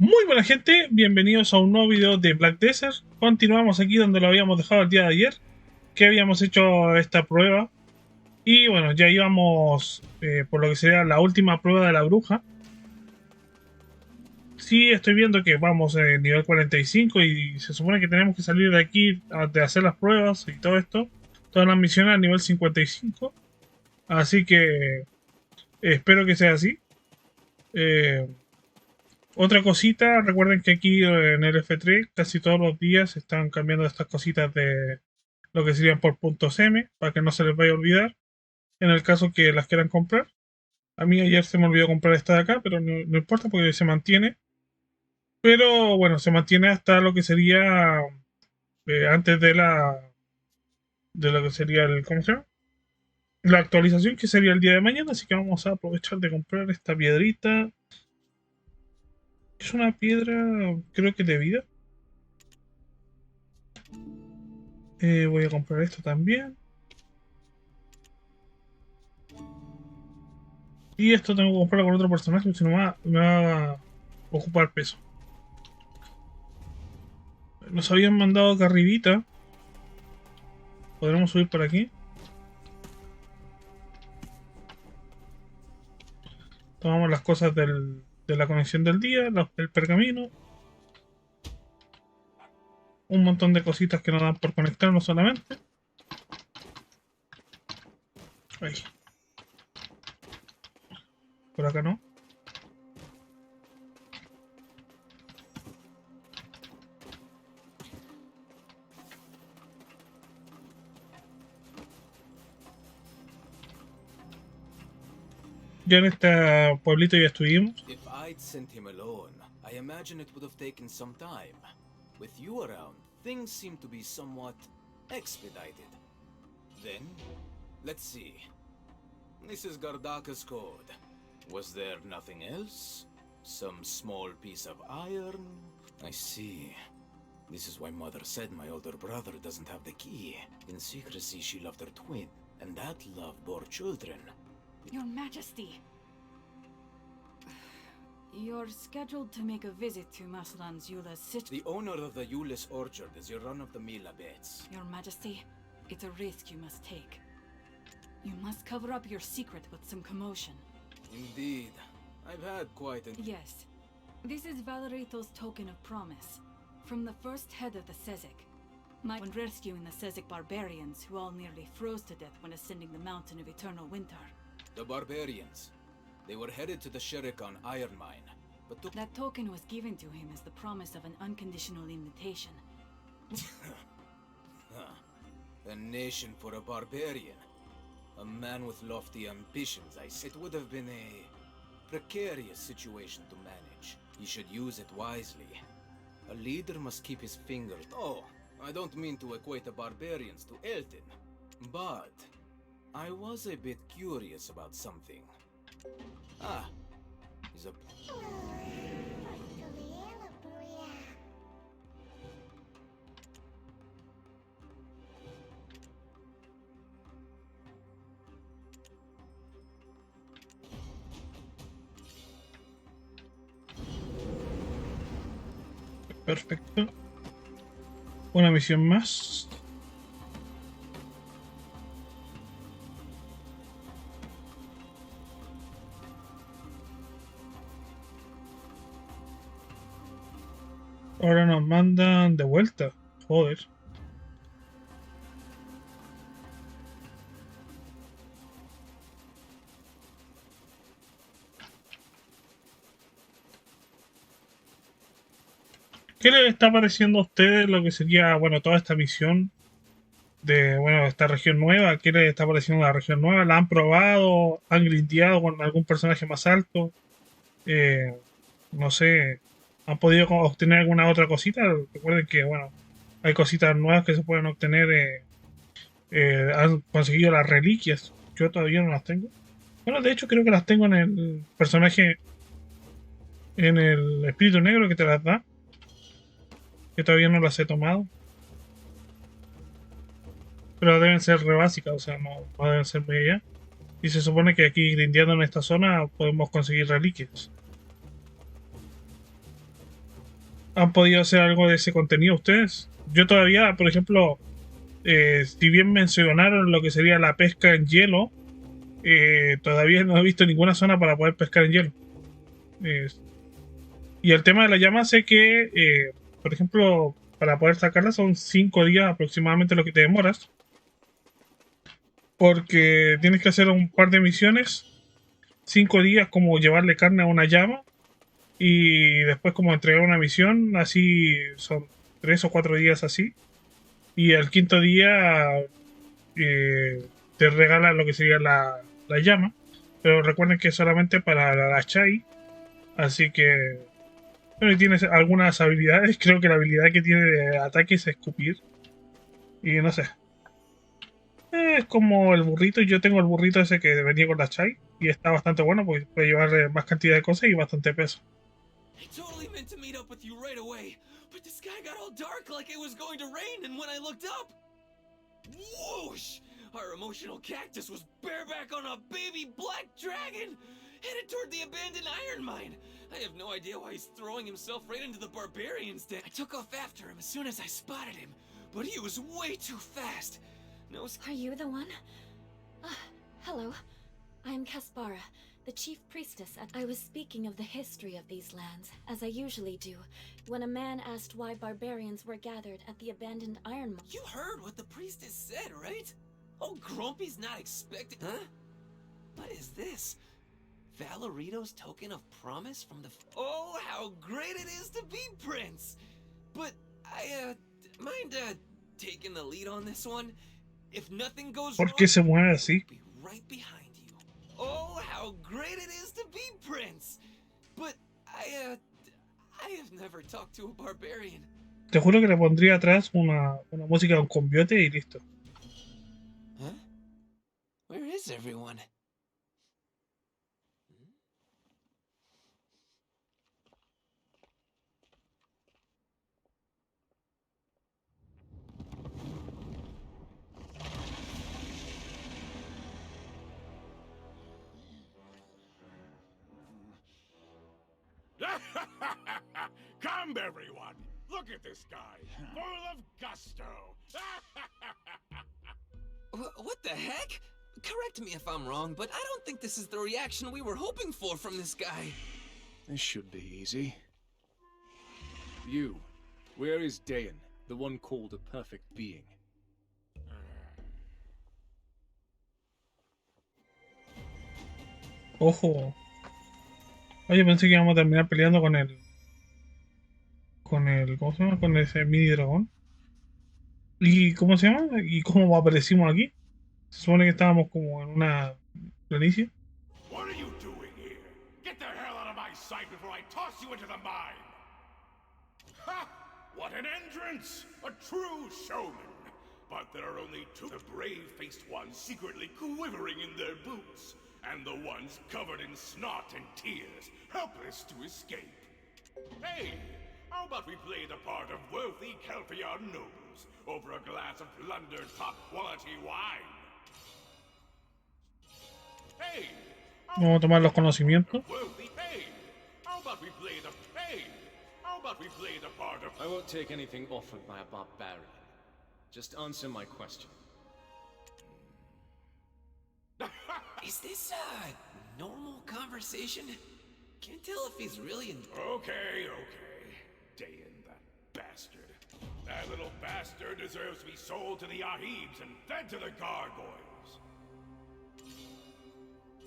Muy buena gente, bienvenidos a un nuevo video de Black Desert. Continuamos aquí donde lo habíamos dejado el día de ayer, que habíamos hecho esta prueba. Y bueno, ya íbamos por lo que sería la última prueba de la bruja. Sí, estoy viendo que vamos en nivel 45 y se supone que tenemos que salir de aquí de hacer las pruebas y todo esto. Todas las misiones a nivel 55. Así que espero que sea así. Eh, Otra cosita, recuerden que aquí en el F3 casi todos los días están cambiando estas cositas de lo que serían por puntos M, para que no se les vaya a olvidar, en el caso que las quieran comprar. A mí ayer se me olvidó comprar esta de acá, pero no importa porque se mantiene. Pero bueno, se mantiene hasta lo que sería antes de lo que sería el, ¿cómo se llama? La actualización que sería el día de mañana, así que vamos a aprovechar de comprar esta piedrita. Es una piedra, creo que de vida. Voy a comprar esto también. Y esto tengo que comprarlo con otro personaje, si no me va a ocupar peso. Nos habían mandado acá arribita. ¿Podremos subir por aquí? Tomamos las cosas de la conexión del día, el pergamino. Un montón de cositas que nos dan por conectarnos solamente. Ahí. Por acá no. Ya en este pueblito ya estuvimos. If I'd sent him alone, I imagine it would have taken some time. With you around, things seem to be somewhat expedited. Then, let's see. This is Gardaka's code. Was there nothing else? Some small piece of iron? I see. This is why Mother said my older brother doesn't have the key. In secrecy, she loved her twin, and that love bore children. Your Majesty. You're scheduled to make a visit to Maslan's Eula's sister. The owner of the Eulis orchard is your run-of-the-mill abbess. Your Majesty, it's a risk you must take. You must cover up your secret with some commotion. Indeed. I've had quite an... Yes. This is Valerito's token of promise. From the first head of the Sezek. When rescuing the Sezek barbarians who all nearly froze to death when ascending the mountain of eternal winter. The barbarians. They were headed to the Sherikan iron mine, but took... That token was given to him as the promise of an unconditional invitation. A nation for a barbarian. A man with lofty ambitions, I say. It would have been a precarious situation to manage. He should use it wisely. A leader must keep his fingers... Oh, I don't mean to equate the barbarians to Elton, but I was a bit curious about something. Ah, he's a... Perfecto. Una misión más. Ahora nos mandan de vuelta. Joder. ¿Qué les está pareciendo a ustedes lo que sería, bueno, toda esta misión de, bueno, esta región nueva? ¿Qué les está pareciendo la región nueva? ¿La han probado? ¿Han grindeado con algún personaje más alto? Eh, no sé, ¿han podido obtener alguna otra cosita? Recuerden que, bueno, hay cositas nuevas que se pueden obtener. Han conseguido las reliquias. Yo todavía no las tengo. Bueno, de hecho creo que las tengo en el personaje, en el espíritu negro que te las da. Que todavía no las he tomado. Pero deben ser re básicas, o sea, no deben ser muy allá. Y se supone que aquí, grindeando en esta zona, podemos conseguir reliquias. ¿Han podido hacer algo de ese contenido ustedes? Yo todavía, por ejemplo, si bien mencionaron lo que sería la pesca en hielo, todavía no he visto ninguna zona para poder pescar en hielo. Eh, y el tema de la llama, sé que, por ejemplo, para poder sacarla son 5 días aproximadamente lo que te demoras. Porque tienes que hacer un par de misiones, 5 días como llevarle carne a una llama y después como entregar una misión, así son 3 o 4 días así. Y al quinto día te regalan lo que sería la llama. Pero recuerden que es solamente para la Chai. Así que... Bueno, y tienes algunas habilidades. Creo que la habilidad que tiene de ataque es escupir. Y no sé. Es como el burrito. Yo tengo el burrito ese que venía con la Chai. Y está bastante bueno porque puede llevar más cantidad de cosas y bastante peso. I totally meant to meet up with you right away, but the sky got all dark like it was going to rain, and when I looked up, whoosh! Our emotional cactus was bareback on a baby black dragon, headed toward the abandoned iron mine. I have no idea why he's throwing himself right into the barbarian's den. I took off after him as soon as I spotted him, but he was way too fast. No. Are you the one? Hello. I am Kaspara, the chief priestess at... I was speaking of the history of these lands, as I usually do, when a man asked why barbarians were gathered at the abandoned iron mine. You heard what the priestess said, right? Oh, Grumpy's not expecting... Huh? What is this? Valerito's token of promise from the... Oh, how great it is to be Prince! But mind, taking the lead on this one? If nothing goes ¿Por wrong, qué se mueve así? I'll be right behind you. Oh, how great it is to be Prince! But I have never talked to a barbarian. Te juro que le pondría atrás una música con conviote y listo. Huh? Where is everyone? Come, everyone! Look at this guy, full of gusto! What the heck? Correct me if I'm wrong, but I don't think this is the reaction we were hoping for from this guy. This should be easy. You, where is Dayan, the one called a perfect being? Ojo. Oye, pensé que íbamos a terminar peleando con el... ¿Cómo se llama? Con ese mini dragón. ¿Y cómo se llama? ¿Y cómo aparecimos aquí? Se supone que estábamos como en una planicie. What are you doing here? Get the hell out of my sight before I toss you into the mine! Ha! What an entrance! A true showman! But there are only two, the brave-faced ones secretly quivering in their boots, and the ones covered in snot and tears, helpless to escape. Hey, how about we play the part of wealthy Calpheon nobles over a glass of plundered top-quality wine? Hey, Vamos a tomar los conocimientos. hey, how about we play the part of... I won't take anything offered by a barbarian. Just answer my question. Is this a normal conversation? Can't tell if he's really in... Okay. Dayan, that bastard. That little bastard deserves to be sold to the Ahibs and fed to the gargoyles.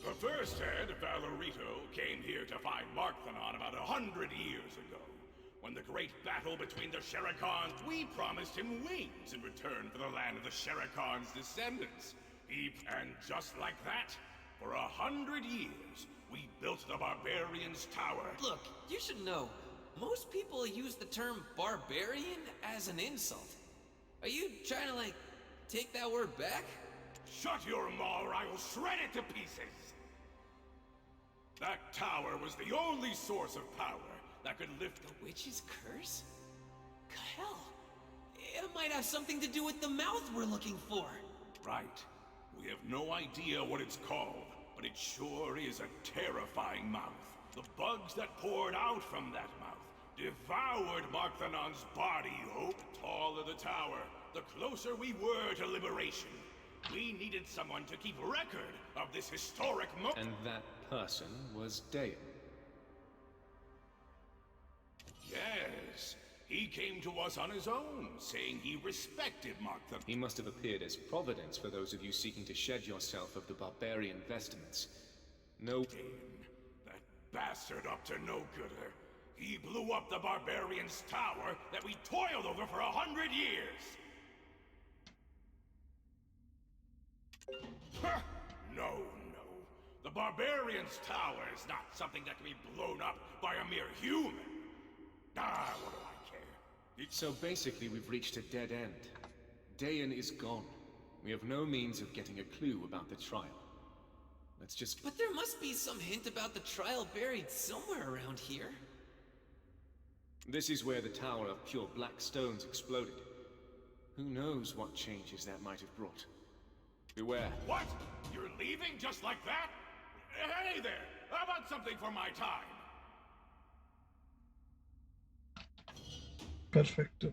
The first head, Valerito, came here to find Markthanon about 100 years ago. When the great battle between the Sherikans, we promised him wings in return for the land of the Sherikans' descendants. And just like that, for 100 years, we built the Barbarian's Tower. Look, you should know, most people use the term barbarian as an insult. Are you trying to, like, take that word back? Shut your maw or I will shred it to pieces! That tower was the only source of power that could lift The witch's curse? Hell, it might have something to do with the mouth we're looking for. Right. We have no idea what it's called, but it sure is a terrifying mouth. The bugs that poured out from that mouth devoured Markthanon's body, Hope. Tall of the tower, the closer we were to liberation. We needed someone to keep record of this historic moment. And that person was Dayan. Yes, he came to us on his own, saying he respected Markthanon. He must have appeared as providence for those of you seeking to shed yourself of the barbarian vestments. No... That bastard up to no gooder. He blew up the barbarian's tower that we toiled over for 100 years. No. The barbarian's tower is not something that can be blown up by a mere human. What do I care? So basically we've reached a dead end. Dayan is gone. We have no means of getting a clue about the trial. Let's just... But there must be some hint about the trial buried somewhere around here. This is where the tower of pure black stones exploded. Who knows what changes that might have brought. Beware. What? You're leaving just like that? Hey there! How about something for my time? Perfecto.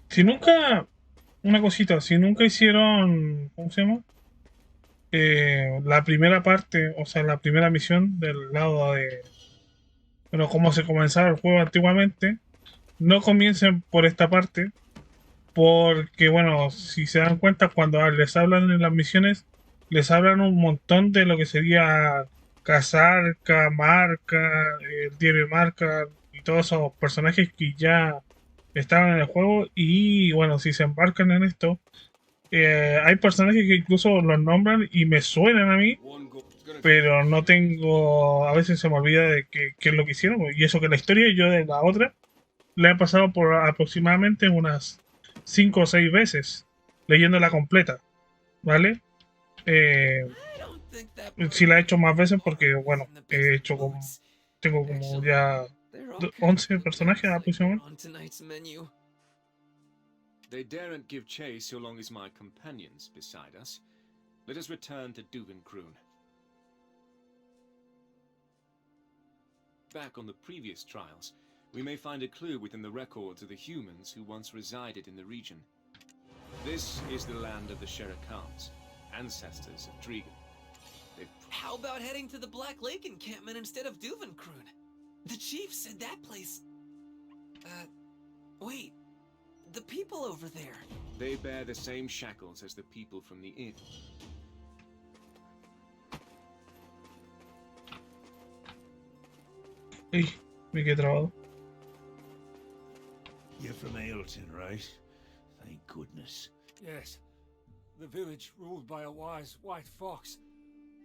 Si nunca... Una cosita, si nunca hicieron... ¿Cómo se llama? La primera parte, o sea, la primera misión del lado de... Bueno, como se comenzaba el juego antiguamente, no comiencen por esta parte, porque, bueno, si se dan cuenta, cuando les hablan en las misiones, les hablan un montón de lo que sería Casarca, Marca, el Nieve Marca y todos esos personajes que ya estaban en el juego. Y bueno, si se embarcan en esto, hay personajes que incluso los nombran y me suenan a mí, pero no tengo, a veces se me olvida de qué es lo que hicieron. Y eso que la historia yo de la otra la he pasado por aproximadamente unas 5 o 6 veces leyéndola completa, ¿vale? Sí la he hecho más veces porque, bueno, he hecho como... Tengo como ya 11 personajes aproximadamente. They daren't give chase so long as my companions beside us. Let us return to Duvenkroon. Back on the previous trials, we may find a clue within the records of the humans who once resided in the region. This is the land of the Sherakans, ancestors of Dregan. How about heading to the Black Lake encampment instead of Duvenkroon? The chief said that place... wait... The people over there. They bear the same shackles as the people from the inn. Uy, me quedé trabado. You're from Ailton, right? Thank goodness. Yes. The village ruled by a wise white fox.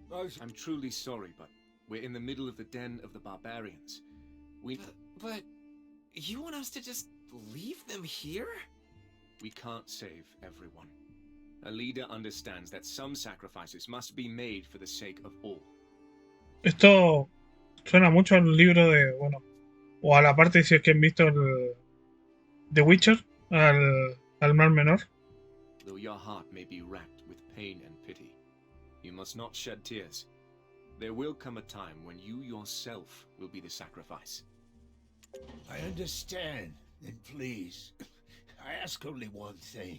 Those... I'm truly sorry, but we're in the middle of the den of the barbarians. But you want us to just leave them here? We can't save everyone. A leader understands that some sacrifices must be made for the sake of all. Esto suena mucho al libro de, bueno, o a la parte si es que han visto el The Witcher, al Mar Menor. Though your heart may be racked with pain and pity, you must not shed tears. There will come a time when you yourself will be the sacrifice. I understand, and please, I ask only one thing.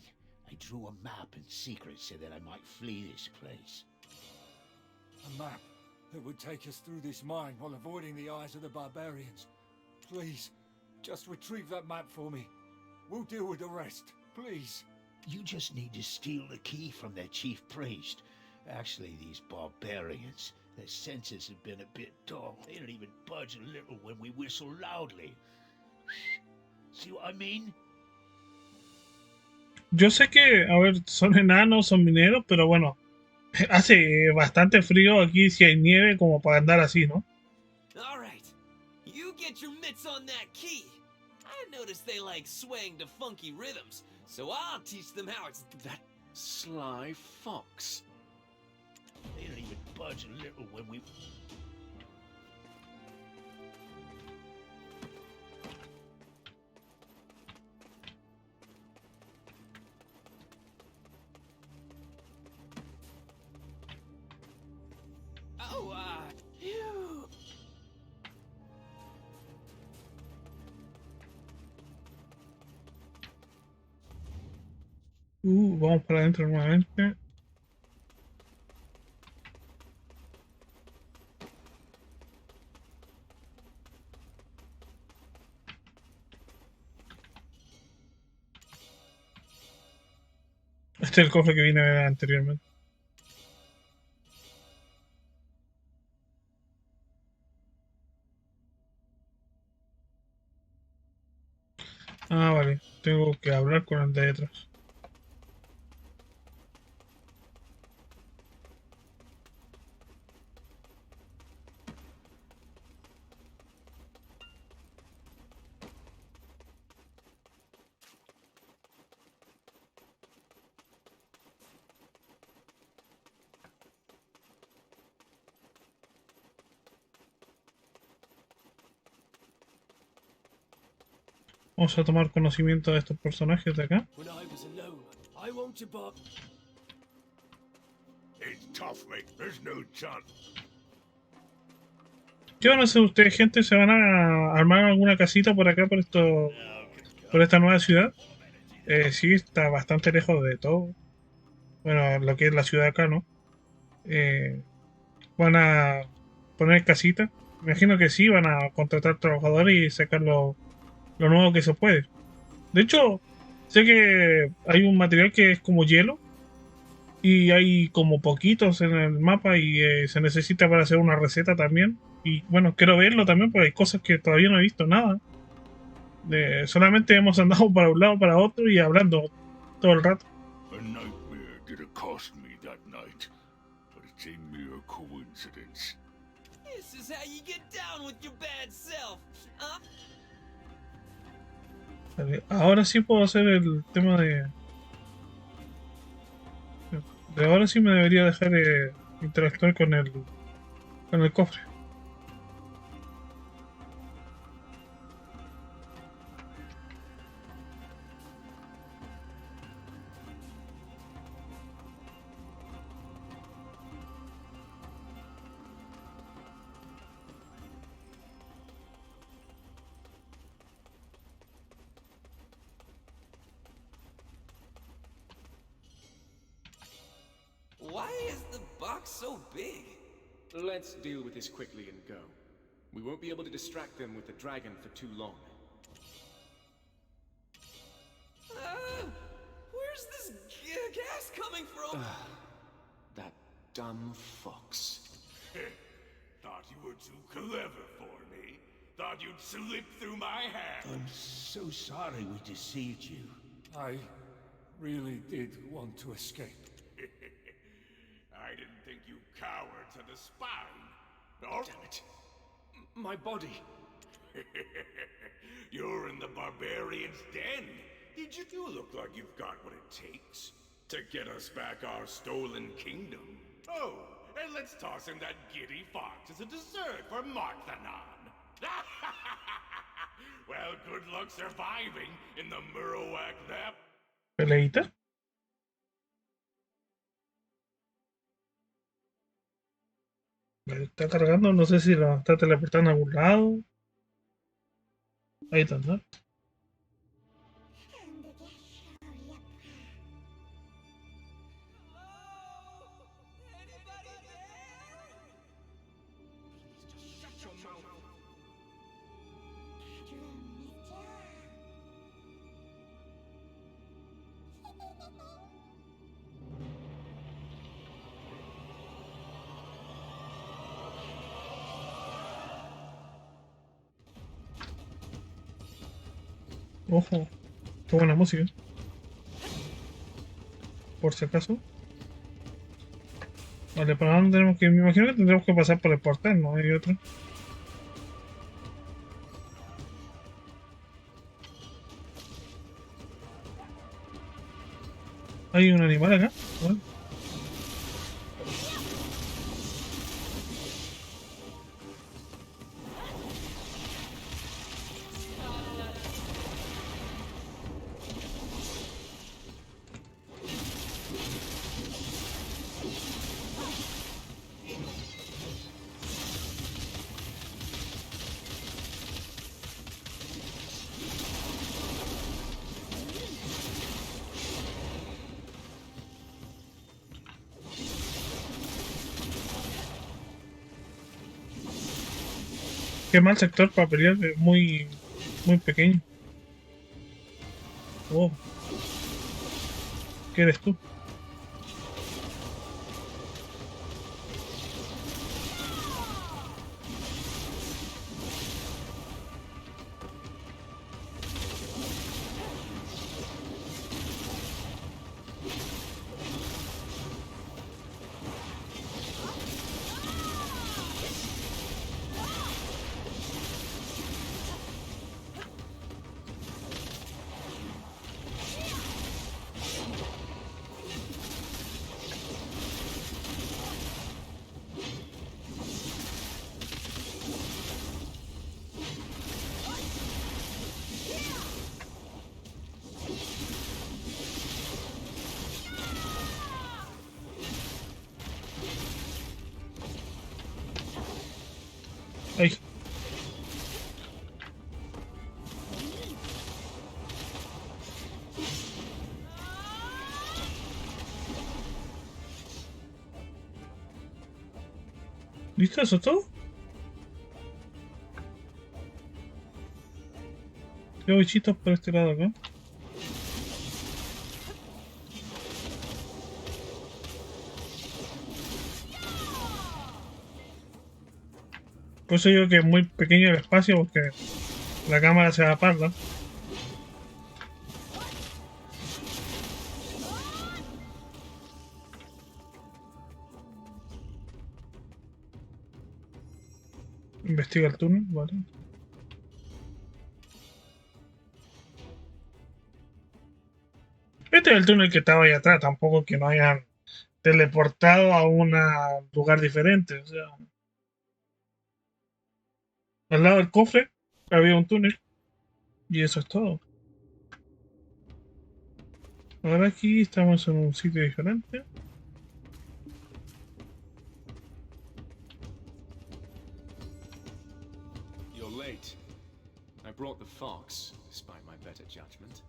I drew a map in secret so that I might flee this place. A map that would take us through this mine while avoiding the eyes of the barbarians. Please, just retrieve that map for me. We'll deal with the rest, please. You just need to steal the key from their chief priest. Actually, these barbarians, their senses have been a bit dull. They don't even budge a little when we whistle loudly. See what I mean? Yo sé que, a ver, son enanos, son mineros, pero bueno, hace bastante frío aquí si hay nieve como para andar así, ¿no? All right, you get your mitts on that key. I noticed they like swaying to funky rhythms, so I'll teach them how it's... That sly fox. They don't even budge a little when we... Phew. Vamos para adentro nuevamente. Este es el cofre que vine a ver anteriormente. Ah, vale. Tengo que hablar con el de detrás. Vamos a tomar conocimiento de estos personajes de acá. When I was alone, I won't above. It's tough, mate. There's no chance. ¿Qué van a hacer ustedes, gente? ¿Se van a armar alguna casita por acá, por esta nueva ciudad? Sí, está bastante lejos de todo. Bueno, lo que es la ciudad acá, ¿no? ¿Van a poner casita? Me imagino que sí, van a contratar trabajadores y sacar lo nuevo que se puede. De hecho, sé que hay un material que es como hielo y hay como poquitos en el mapa y se necesita para hacer una receta también. Y bueno, quiero verlo también porque hay cosas que todavía no he visto nada. Solamente hemos andado para un lado, para otro y hablando todo el rato. A nightmare did accost me that night, but it's a mere coincidence. This is how you get down with your bad self. Vale, ahora sí puedo hacer el tema de ahora sí me debería dejar interactuar con el cofre. Why is the box so big? Let's deal with this quickly and go. We won't be able to distract them with the dragon for too long. Where's this gas coming from? That dumb fox. Thought you were too clever for me. Thought you'd slip through my hands. I'm so sorry we deceived you. I really did want to escape. I didn't think you cowards had the spine. Oh, Damn it. My body. you're in the barbarian's den. You look like you've got what it takes to get us back our stolen kingdom. Oh, and let's toss him that giddy fox as a dessert for Marthanon. Well, good luck surviving in the Murowak Lab. Peleita. Está cargando, no sé si lo está teleportando a algún lado. Ahí está, ¿no? Ojo, qué buena música. Por si acaso. Vale, ¿para dónde tenemos que ir? Me imagino que tendremos que pasar por el portal, ¿no? Hay otro. Hay un animal acá. Bueno. Qué mal sector para pelear, muy pequeño. Oh, ¿qué eres tú? Ay. ¿Listo? ¿Eso es todo? Tengo bichitos por este lado acá. Por eso digo que es muy pequeño el espacio porque la cámara se va a parda. Investiga el túnel, vale. Este es el túnel que estaba ahí atrás, tampoco que nos hayan teleportado a un lugar diferente. O sea, al lado del cofre había un túnel y eso es todo. Ahora aquí estamos en un sitio diferente. You're late. I brought the fox, despite my better judgment.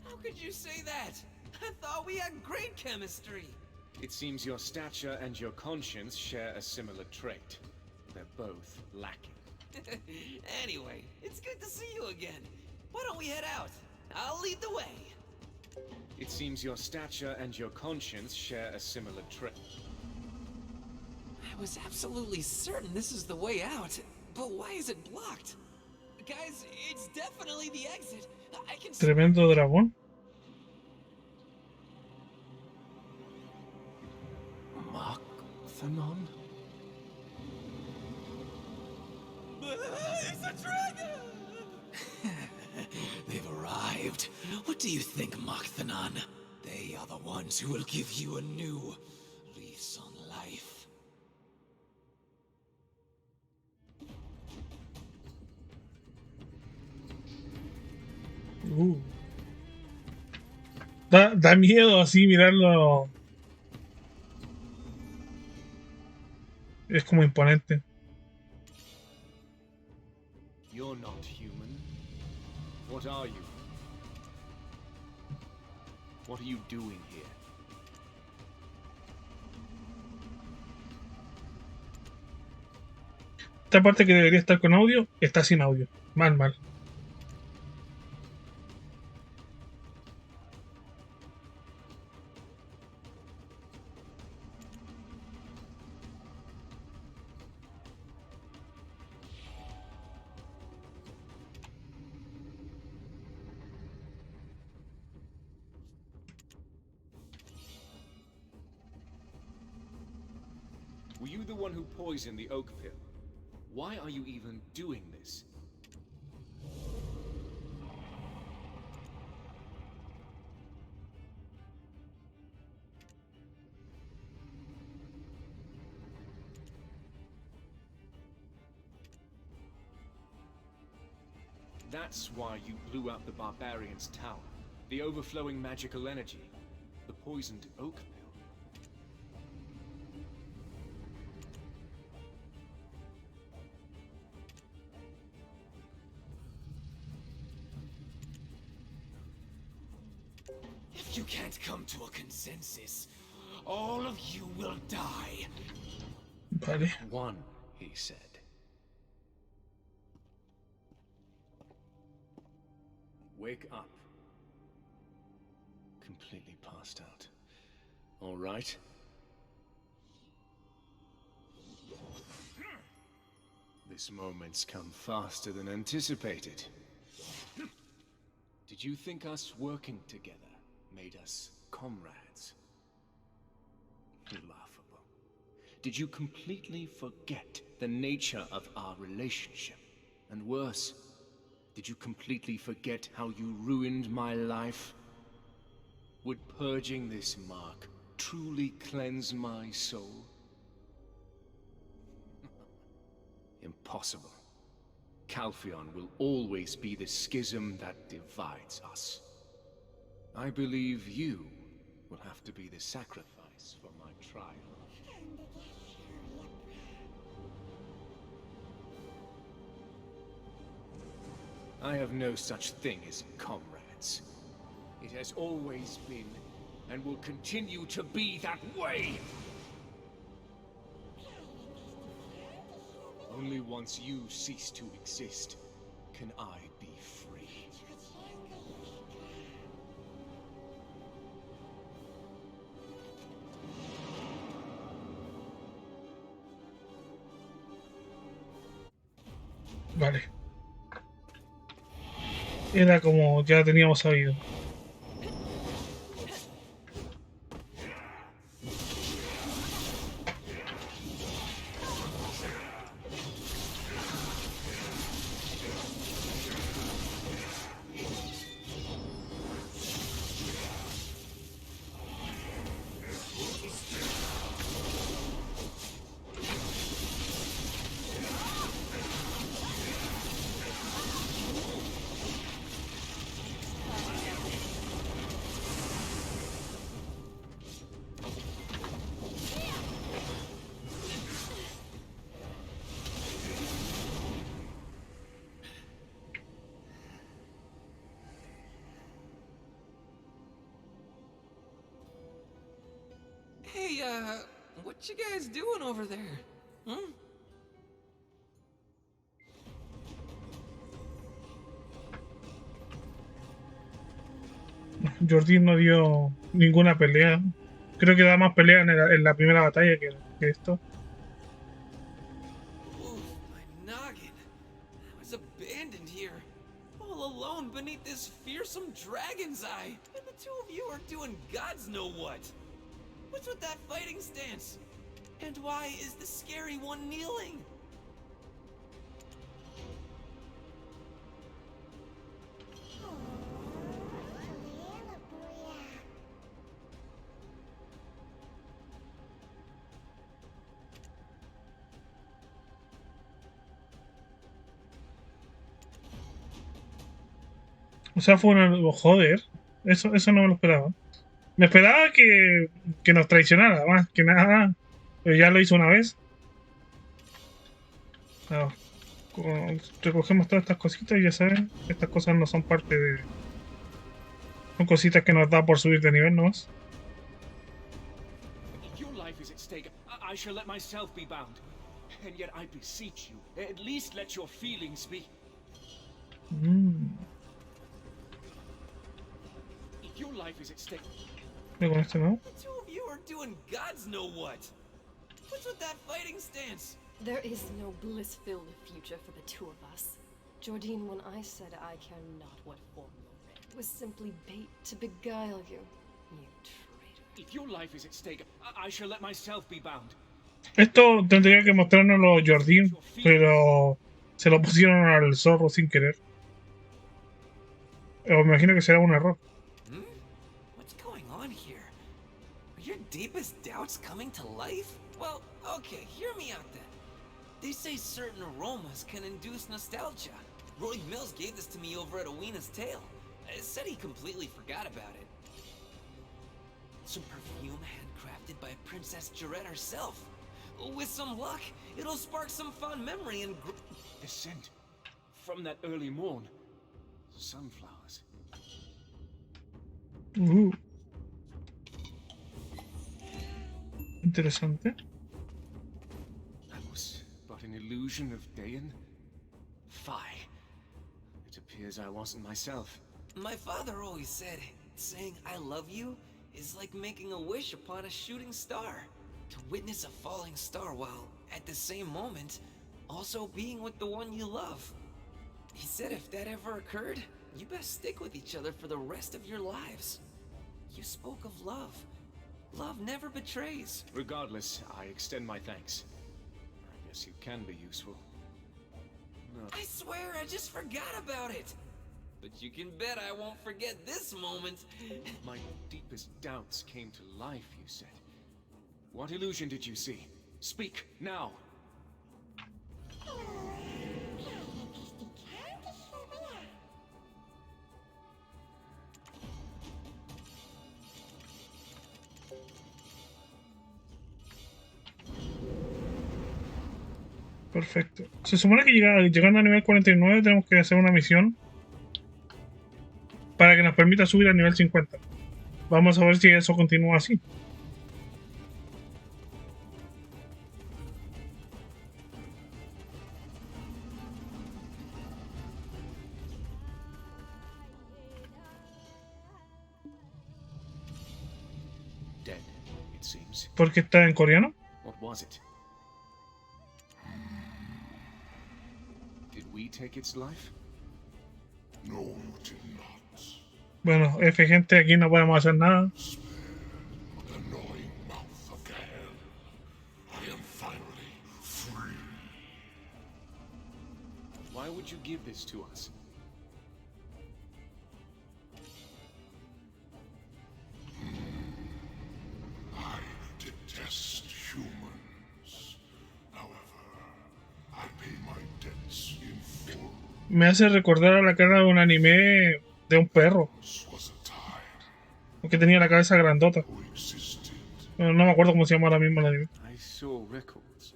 How could you say that? I thought we had great chemistry. It seems your stature and your conscience share a similar trait. They're both lacking. Anyway, it's good to see you again. Why don't we head out? I'll lead the way. It seems your stature and your conscience share a similar trait. I was absolutely certain this is the way out, but why is it blocked? Guys, it's definitely the exit. I can see. Tremendo dragón. Thanon? It's a dragon! They've arrived. What do you think, Mach-Thanon? They are the ones who will give you a new lease on life. Da miedo así mirarlo. Es como imponente. You're not human. What are you? What are you doing here? Esta parte que debería estar con audio, está sin audio. Mal. Were you the one who poisoned the oak pill? Why are you even doing this? That's why you blew up the barbarian's tower. The overflowing magical energy. The poisoned oak pill. If you can't come to a consensus, all of you will die. Vale. One, he said. Wake up. Completely passed out. All right. This moment's come faster than anticipated. Did you think us working together made us comrades? Laughable. Did you completely forget the nature of our relationship? And worse, did you completely forget how you ruined my life? Would purging this mark truly cleanse my soul? Impossible. Calpheon will always be the schism that divides us. I believe you will have to be the sacrifice for my trial. I have no such thing as comrades. It has always been, and will continue to be that way! Only once you cease to exist, can I be free. Vale. Era como ya teníamos sabido. Hey, what you guys doing over there? Hmm? Jordi no dio ninguna pelea. Creo que da más pelea en la primera batalla que esto. Oof, my noggin. I was abandoned here, all alone beneath this fearsome dragon's eye. And the two of you are doing gods know what. What's with that fighting stance? And why is the scary one kneeling? O sea, fue una... Joder. Eso no me lo esperaba. Me esperaba que nos traicionara, más que nada. Pero ya lo hizo una vez. Ah, recogemos todas estas cositas y ya saben, estas cosas no son parte de... Son cositas que nos da por subir de nivel nomás. Your life is at stake. I shall let myself be bound. And yet I beseech you, at least let your feelings be. Your life is at stake. Con este no. The two of you are doing gods know what. What's with that fighting stance? There is no bliss-filled future for the two of us. Jordine, when I said I care not what form you're in, it was simply bait to beguile you. You traitor. If your life is at stake, I shall let myself be bound. Esto tendría que mostrárnoslo Jordine, pero se lo pusieron al zorro sin querer. O me imagino que será un error. What's going on here? Are your deepest doubts coming to life? Well, okay, hear me out then. They say certain aromas can induce nostalgia. Roy Mills gave this to me over at Oweena's Tale. Said he completely forgot about it. Some perfume handcrafted by Princess Jarette herself. With some luck, it'll spark some fond memory and the scent from that early morn. Sunflowers. Interesante. That was but an illusion of Dayan. Fie. It appears I wasn't myself. My father always said, saying I love you is like making a wish upon a shooting star. To witness a falling star while, at the same moment, also being with the one you love. He said if that ever occurred, you best stick with each other for the rest of your lives. You spoke of love. Love never betrays. Regardless, I extend my thanks. I guess you can be useful. No. I swear I just forgot about it. But you can bet I won't forget this moment. My deepest doubts came to life, you said. What illusion did you see? Speak, now! Perfecto. Se supone que llegando a nivel 49 tenemos que hacer una misión para que nos permita subir a nivel 50. Vamos a ver si eso continúa así. Dead, it seems. ¿Por qué está en coreano? What was it? Did we take its life? No, you did not. Bueno, F, gente, aquí no podemos hacer nada. The gnawing mouth of the hell. I am finally free. Why would you give this to us? I detest humans. However, I pay my debts in full. Me hace recordar a la cara de un anime de un perro. This was a time Que tenía la cabeza grandota. who existed. Bueno, no me acuerdo cómo se llama ahora mismo el anime. I saw records.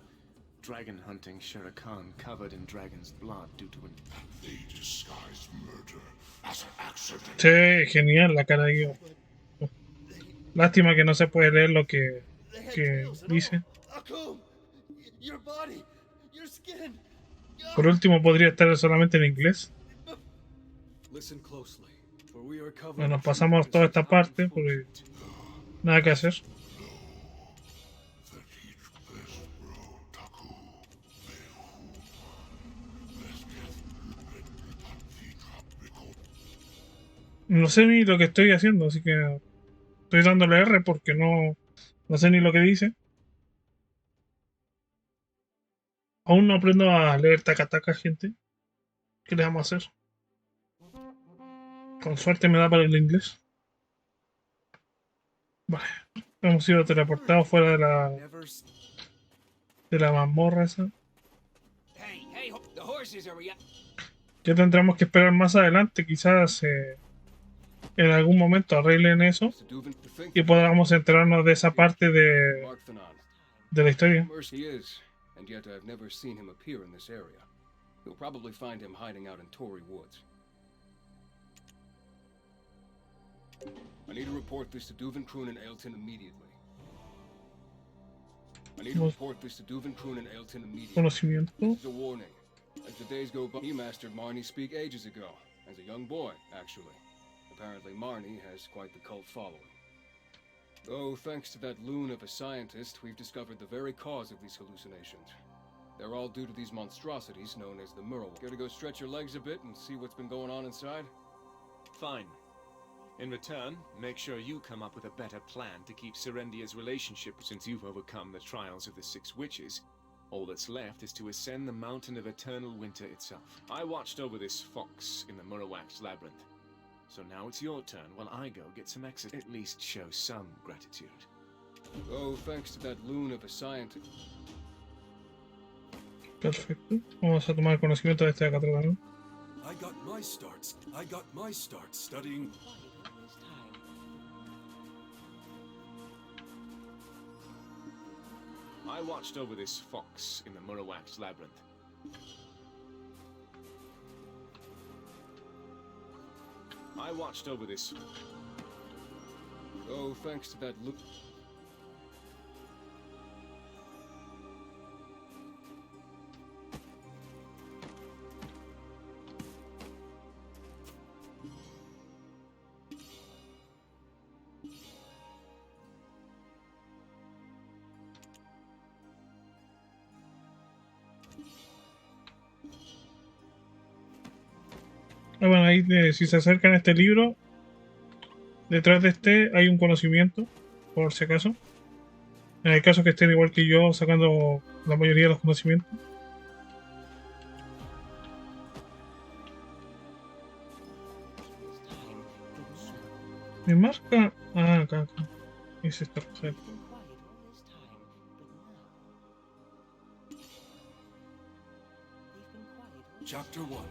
Dragon hunting Shere Khan covered in dragon's blood due to an... They disguised murder as an accident. Sí, genial la cara de Guido. Lástima que no se puede leer lo que dice. Akum, your body, your skin. Por último, podría estar solamente en inglés. Listen closely, for we are covering. Bueno, pasamos toda esta parte porque nada que hacer. No sé ni lo que estoy haciendo, así que estoy dándole R porque no sé ni lo que dice. Aún no aprendo a leer taca, gente. ¿Qué le vamos a hacer? Con suerte me da para el inglés. Vale. Hemos sido teleportados fuera de la mazmorra esa. Ya tendremos que esperar más adelante. Quizás en algún momento arreglen eso y podamos enterarnos de esa parte de la historia. And yet I've never seen him appear in this area. You'll probably find him hiding out in Tory Woods. I need to report this to Duvenkroon and Ailton immediately. Conocimiento. This is a warning. As the days go by, he mastered Marnie speak ages ago, as a young boy, actually. Apparently Marnie has quite the cult following. Though, thanks to that loon of a scientist, we've discovered the very cause of these hallucinations. They're all due to these monstrosities known as the Nuevo. Care to go stretch your legs a bit and see what's been going on inside? Fine. In return, make sure you come up with a better plan to keep Serendia's relationship. Since you've overcome the trials of the 6 witches, all that's left is to ascend the mountain of eternal winter itself. I watched over this fox in the Murawak's labyrinth. So now it's your turn while I go get some exit. At least show some gratitude. Oh, thanks to that loon of a scientist. Perfecto. Vamos a tomar conocimiento de este de acá atrás, ¿no? I got my start studying. I watched over this fox in the Murawak's labyrinth. I watched over this. Oh, thanks to that look. Ah, bueno, ahí si se acercan a este libro, detrás de este hay un conocimiento, por si acaso. En el caso que estén igual que yo, sacando la mayoría de los conocimientos. ¿Me marca? Ah, acá. Es esta cosa. Chapter 1.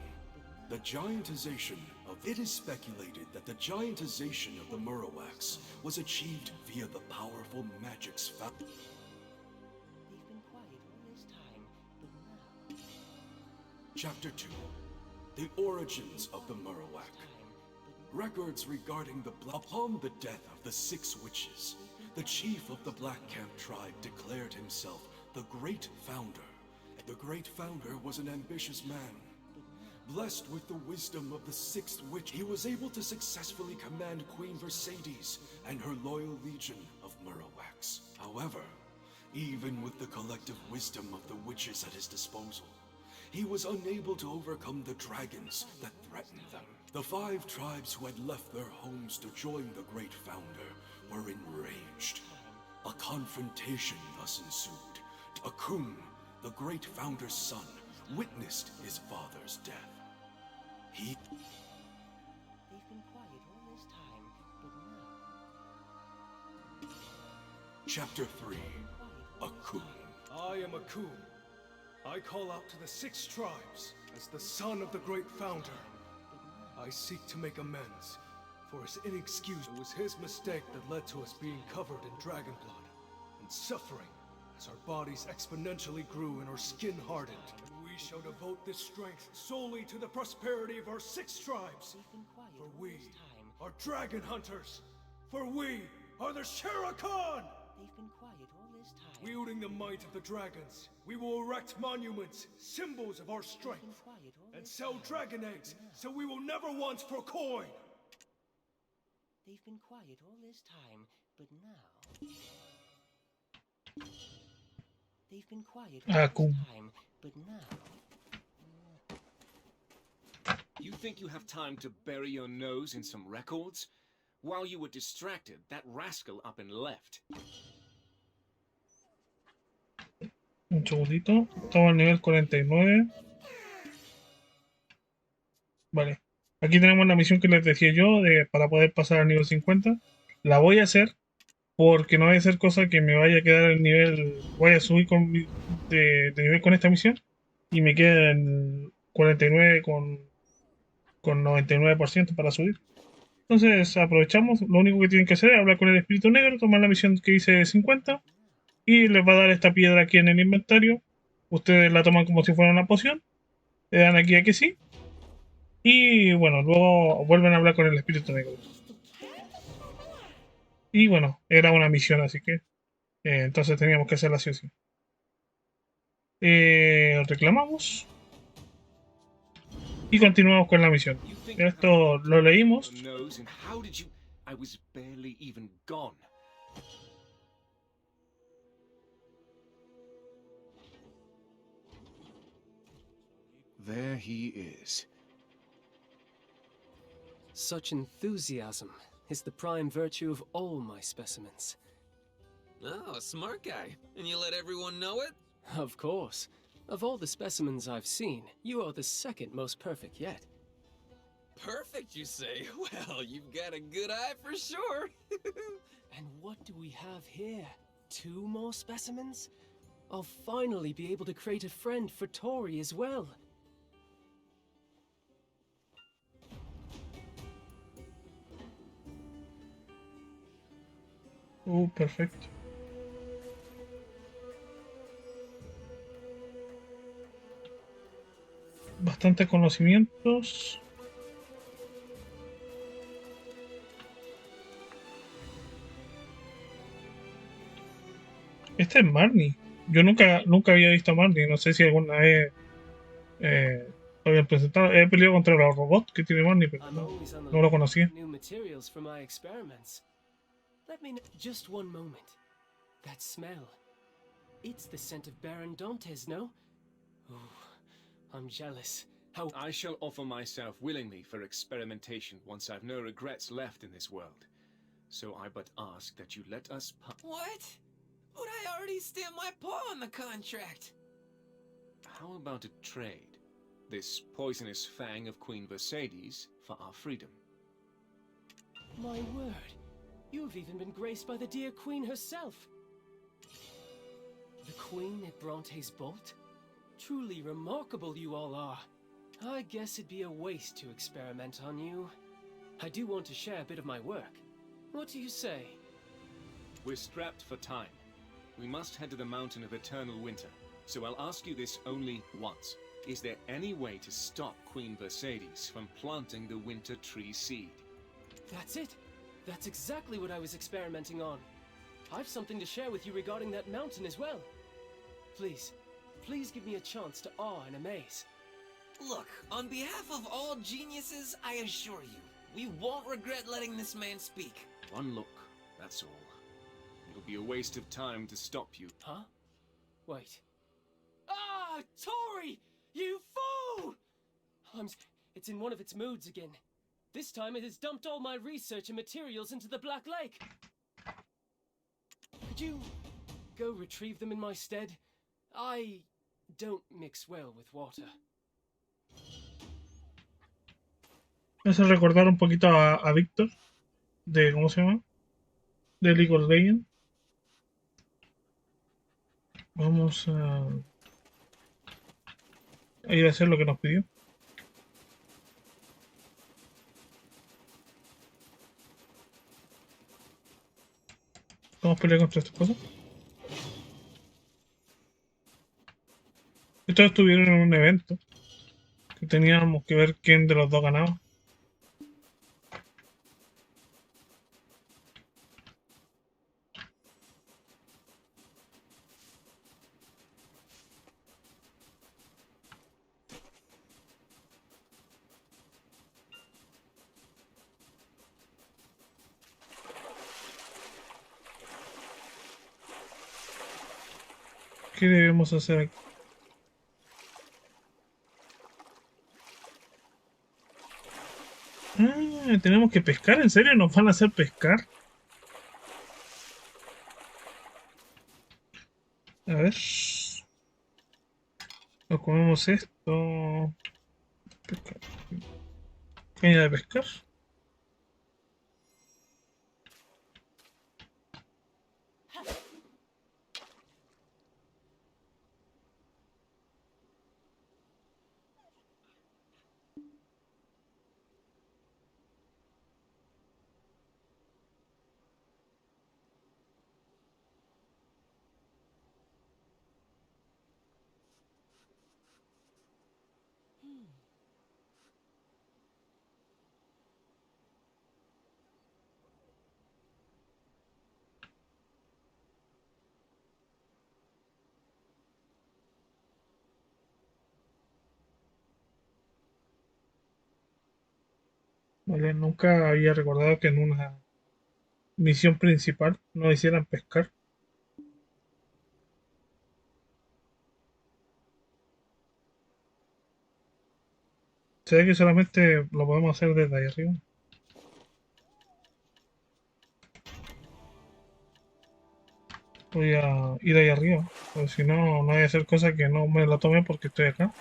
The Giantization of... It is speculated that the giantization of the Murrowax was achieved via the powerful magic's Chapter 2. The Origins of the Murrowak. Records regarding upon the death of the 6 witches, the chief of the Black Camp tribe declared himself the Great Founder. The Great Founder was an ambitious man. Blessed with the wisdom of the 6th witch, he was able to successfully command Queen Mercedes and her loyal legion of Murrowax. However, even with the collective wisdom of the witches at his disposal, he was unable to overcome the dragons that threatened them. The 5 tribes who had left their homes to join the Great Founder were enraged. A confrontation thus ensued. Akun, the Great Founder's son, witnessed his father's death. They've been quiet all this time, but now... Chapter 3. Akun. I am Akun. I call out to the 6 tribes as the son of the Great Founder. I seek to make amends for his inexcusable. It was his mistake that led to us being covered in dragon blood and suffering as our bodies exponentially grew and our skin hardened. We shall devote this strength solely to the prosperity of our 6 tribes. For we are dragon hunters. For we are the Shirakan! They've been quiet all this time. Wielding the might of the dragons, we will erect monuments, symbols of our strength, and sell dragon eggs so we will never want for coin. They've been quiet all this time, but now... They've been quiet all this time, but now... You think you have time to bury your nose in some records? While you were distracted, that rascal up and left. Un segundito. Estamos al nivel 49. Vale. Aquí tenemos la misión que les decía yo para poder pasar al nivel 50. La voy a hacer porque no vaya a ser cosa que me vaya a quedar el nivel... Voy a subir de nivel con esta misión y me quede en 49 con 99% para subir. Entonces aprovechamos. Lo único que tienen que hacer es hablar con el espíritu negro, tomar la misión que dice de 50 y les va a dar esta piedra aquí en el inventario. Ustedes la toman como si fuera una poción, le dan aquí a que sí y bueno, luego vuelven a hablar con el espíritu negro. Y bueno, era una misión, así que entonces teníamos que hacerla así o sí. Reclamamos y continuamos con la misión. Esto lo leímos. There he is. Such enthusiasm is the prime virtue of all my specimens. Oh, a smart guy. And you let everyone know it? Of course. Of all the specimens I've seen, you are the second most perfect yet. Perfect, you say? Well, you've got a good eye for sure. And what do we have here? 2 more specimens? I'll finally be able to create a friend for Tori as well. Perfecto. Bastantes conocimientos. Este es Marnie. Yo nunca había visto a Marnie. No sé si alguna vez lo habían presentado. He peleado contra los robots que tiene Marnie, pero no lo conocía. Let me just one moment. That smell. It's the scent of Baron Dantes, no? Oh, I'm jealous. How I shall offer myself willingly for experimentation once I've no regrets left in this world. So I but ask that you let us What? But I already stamped my paw on the contract. How about a trade? This poisonous fang of Queen Mercedes for our freedom. My word, you have even been graced by the dear Queen herself. The Queen at Bronte's Bolt? Truly remarkable you all are. I guess it'd be a waste to experiment on you. I do want to share a bit of my work. What do you say? We're strapped for time. We must head to the Mountain of Eternal Winter. So I'll ask you this only once. Is there any way to stop Queen Mercedes from planting the Winter Tree seed? That's it. That's exactly what I was experimenting on. I've something to share with you regarding that mountain as well. Please, please give me a chance to awe and amaze. Look, on behalf of all geniuses, I assure you, we won't regret letting this man speak. One look, that's all. It'll be a waste of time to stop you. Huh? Wait. Ah, Tori! You fool! It's in one of its moods again. This time it has dumped all my research and materials into the Black Lake. Could you go retrieve them in my stead? I don't mix well with water. Me hace recordar un poquito a Víctor, de, ¿cómo se llama? De League of Legends. Vamos a ir a hacer lo que nos pidió. Vamos a pelear contra estas cosas. Estos estuvieron en un evento que teníamos que ver quién de los dos ganaba. ¿Qué debemos hacer aquí? Ah, tenemos que pescar, ¿en serio? ¿Nos van a hacer pescar? A ver. Nos comemos esto. Pescar. Caña de pescar. Vale, nunca había recordado que en una misión principal no hicieran pescar. Se ve que solamente lo podemos hacer desde ahí arriba. Voy a ir ahí arriba, porque si no, no voy a hacer cosas que no me la tome porque estoy acá.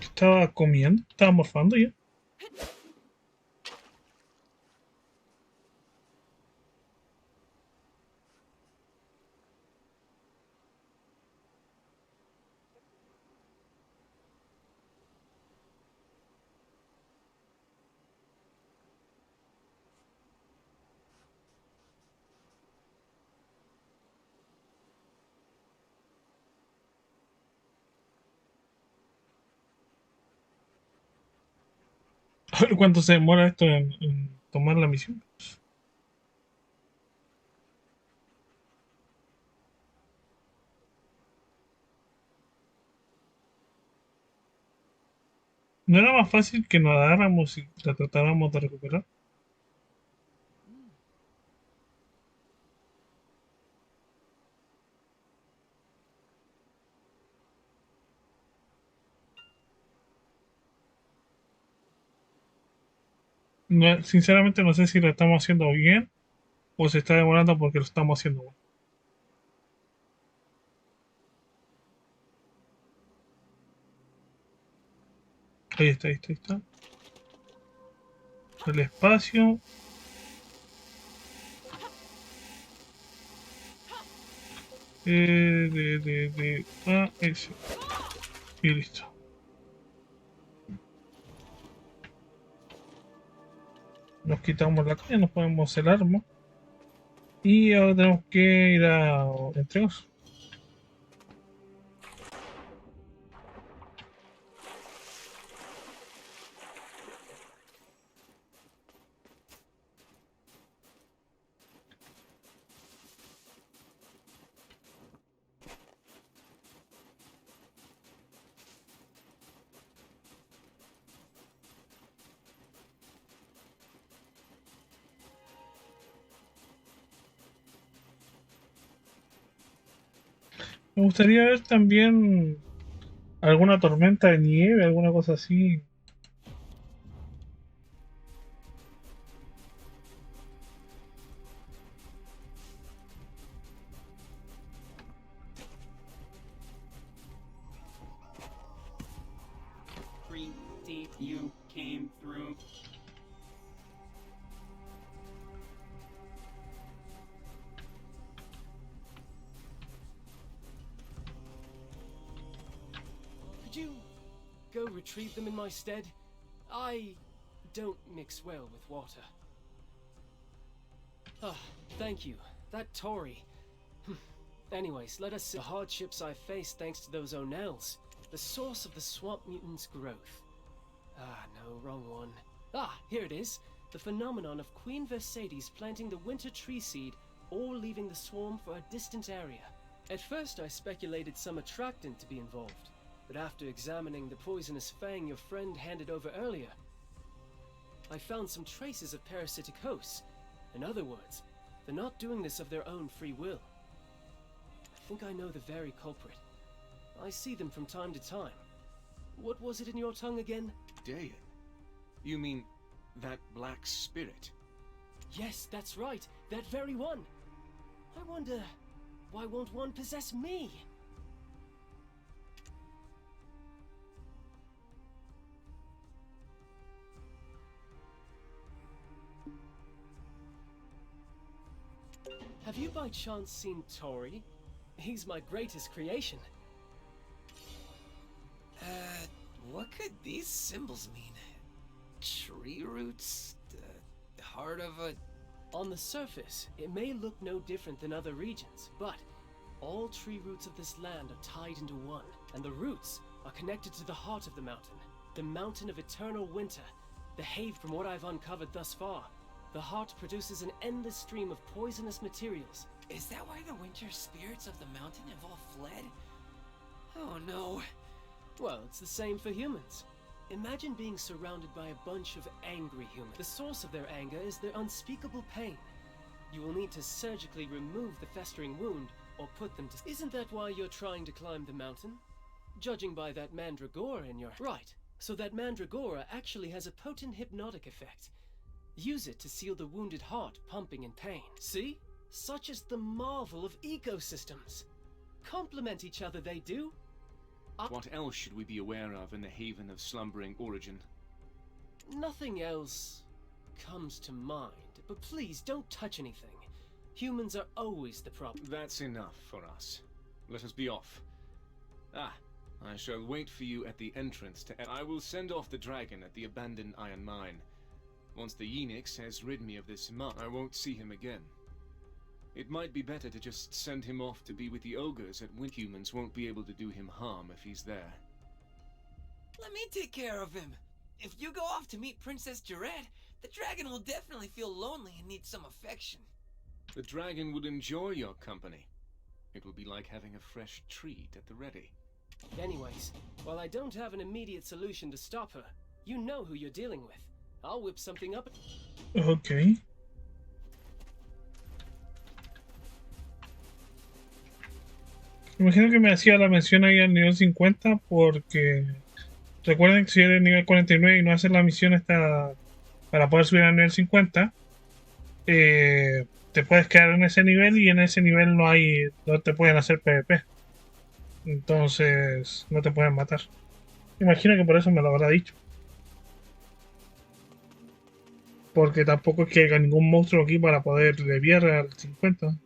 Estaba comiendo, estaba morfando ya. A ver cuánto se demora esto en tomar la misión. ¿No era más fácil que nos agarráramos y la tratáramos de recuperar? No, sinceramente no sé si lo estamos haciendo bien o se está demorando porque lo estamos haciendo mal. Ahí está, ahí está, ahí está. El espacio. Ese. Y listo. Nos quitamos la caña, nos ponemos el arma. Y ahora tenemos que ir a entregar. Me gustaría ver también alguna tormenta de nieve, alguna cosa así. You came through. Could you go retrieve them in my stead? I don't mix well with water. Ah, thank you. That Tory. Anyways, let us see the hardships I faced thanks to those O'Nells. The source of the swamp mutant's growth. Ah, no, wrong one. Ah, here it is. The phenomenon of Queen Mercedes planting the winter tree seed or leaving the swarm for a distant area. At first I speculated some attractant to be involved, but after examining the poisonous fang your friend handed over earlier, I found some traces of parasitic hosts. In other words, they're not doing this of their own free will. I think I know the very culprit. I see them from time to time. What was it in your tongue again? Dayan? You mean that black spirit? Yes, that's right. That very one. I wonder, why won't one possess me? Have you by chance seen Tory? He's my greatest creation. What could these symbols mean? Tree roots? The heart of a... On the surface, it may look no different than other regions, but all tree roots of this land are tied into one, and the roots are connected to the heart of the mountain of eternal winter. The haze, from what I've uncovered thus far, the heart produces an endless stream of poisonous materials. Is that why the winter spirits of the mountain have all fled? Oh no. Well, it's the same for humans. Imagine being surrounded by a bunch of angry humans. The source of their anger is their unspeakable pain. You will need to surgically remove the festering wound or put them to... Isn't that why you're trying to climb the mountain? Judging by that mandragora in your... Right. So that mandragora actually has a potent hypnotic effect. Use it to seal the wounded heart pumping in pain. See? Such is the marvel of ecosystems. Complement each other, they do. What else should we be aware of in the haven of slumbering origin? Nothing else comes to mind, but please don't touch anything. Humans are always the problem. That's enough for us. Let us be off. Ah, I shall wait for you at the entrance to... I will send off the dragon at the abandoned iron mine. Once the Yenix has rid me of this mud, I won't see him again. It might be better to just send him off to be with the ogres at Wind. Humans won't be able to do him harm if he's there. Let me take care of him. If you go off to meet Princess Jared, the dragon will definitely feel lonely and need some affection. The dragon would enjoy your company. It will be like having a fresh treat at the ready. Anyways, while I don't have an immediate solution to stop her, you know who you're dealing with. I'll whip something up. Ok. Imagino que me hacía la mención ahí al nivel 50 porque recuerden que si eres nivel 49 y no haces la misión esta para poder subir al nivel 50, te puedes quedar en ese nivel y en ese nivel no te pueden hacer PvP. Entonces no te pueden matar. Imagino que por eso me lo habrá dicho. Porque tampoco es que haya ningún monstruo aquí para poder leviar al 50.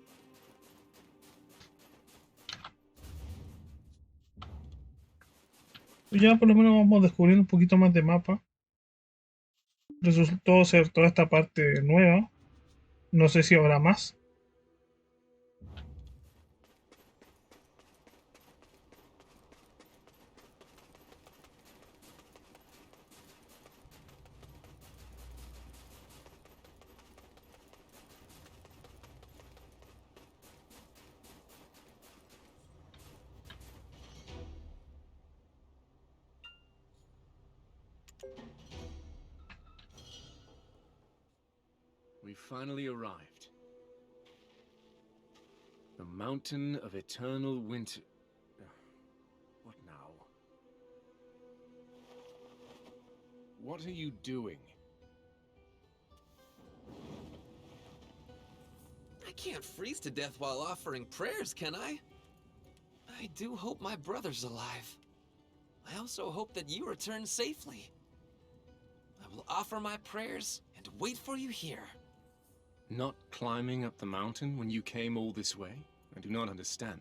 Ya por lo menos vamos descubriendo un poquito más de mapa. Resultó ser toda esta parte nueva. No sé si habrá más. We finally arrived. The Mountain of Eternal Winter. What now? What are you doing? I can't freeze to death while offering prayers, can I? I do hope my brother's alive. I also hope that you return safely. I will offer my prayers and wait for you here. Not climbing up the mountain when you came all this way? I do not understand.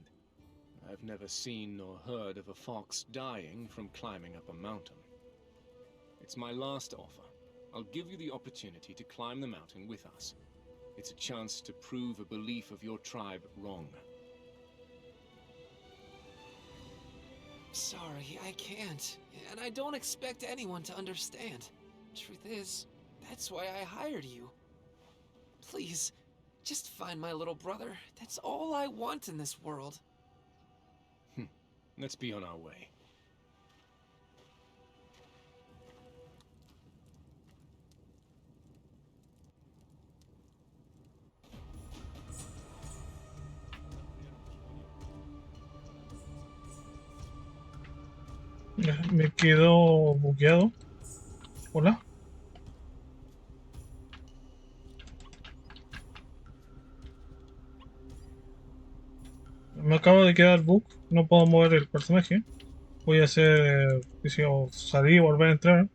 I've never seen nor heard of a fox dying from climbing up a mountain. It's my last offer. I'll give you the opportunity to climb the mountain with us. It's a chance to prove a belief of your tribe wrong. Sorry, I can't. And I don't expect anyone to understand. Truth is, that's why I hired you. Please, just find my little brother. That's all I want in this world. Let's be on our way. Me quedo bugueado. Hola. Me acabo de quedar bug. No puedo mover el personaje. Voy a hacer, salir y volver a entrar.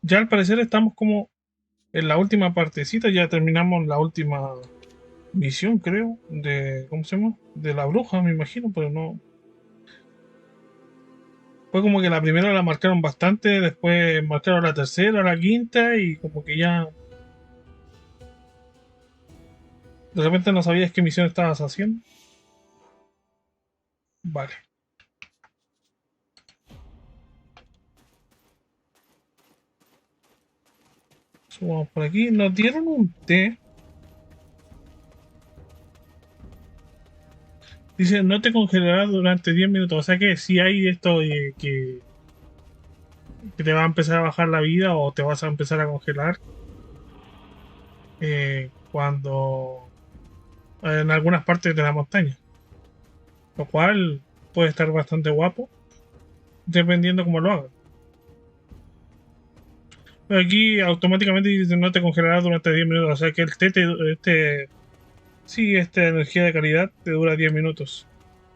Ya al parecer estamos como en la última partecita. Ya terminamos la última misión, creo. De, ¿cómo se llama? De la bruja, me imagino, pero no. Fue como que la primera la marcaron bastante, después marcaron la tercera, la quinta y como que ya... De repente no sabías qué misión estabas haciendo. Vale. Subamos por aquí. Nos dieron un té. Dice, no te congelará durante 10 minutos. O sea que si hay esto de que te va a empezar a bajar la vida o te vas a empezar a congelar cuando en algunas partes de la montaña. Lo cual puede estar bastante guapo dependiendo cómo lo hagas. Aquí automáticamente dice no te congelará durante 10 minutos. O sea que el té sí, esta energía de calidad te dura 10 minutos.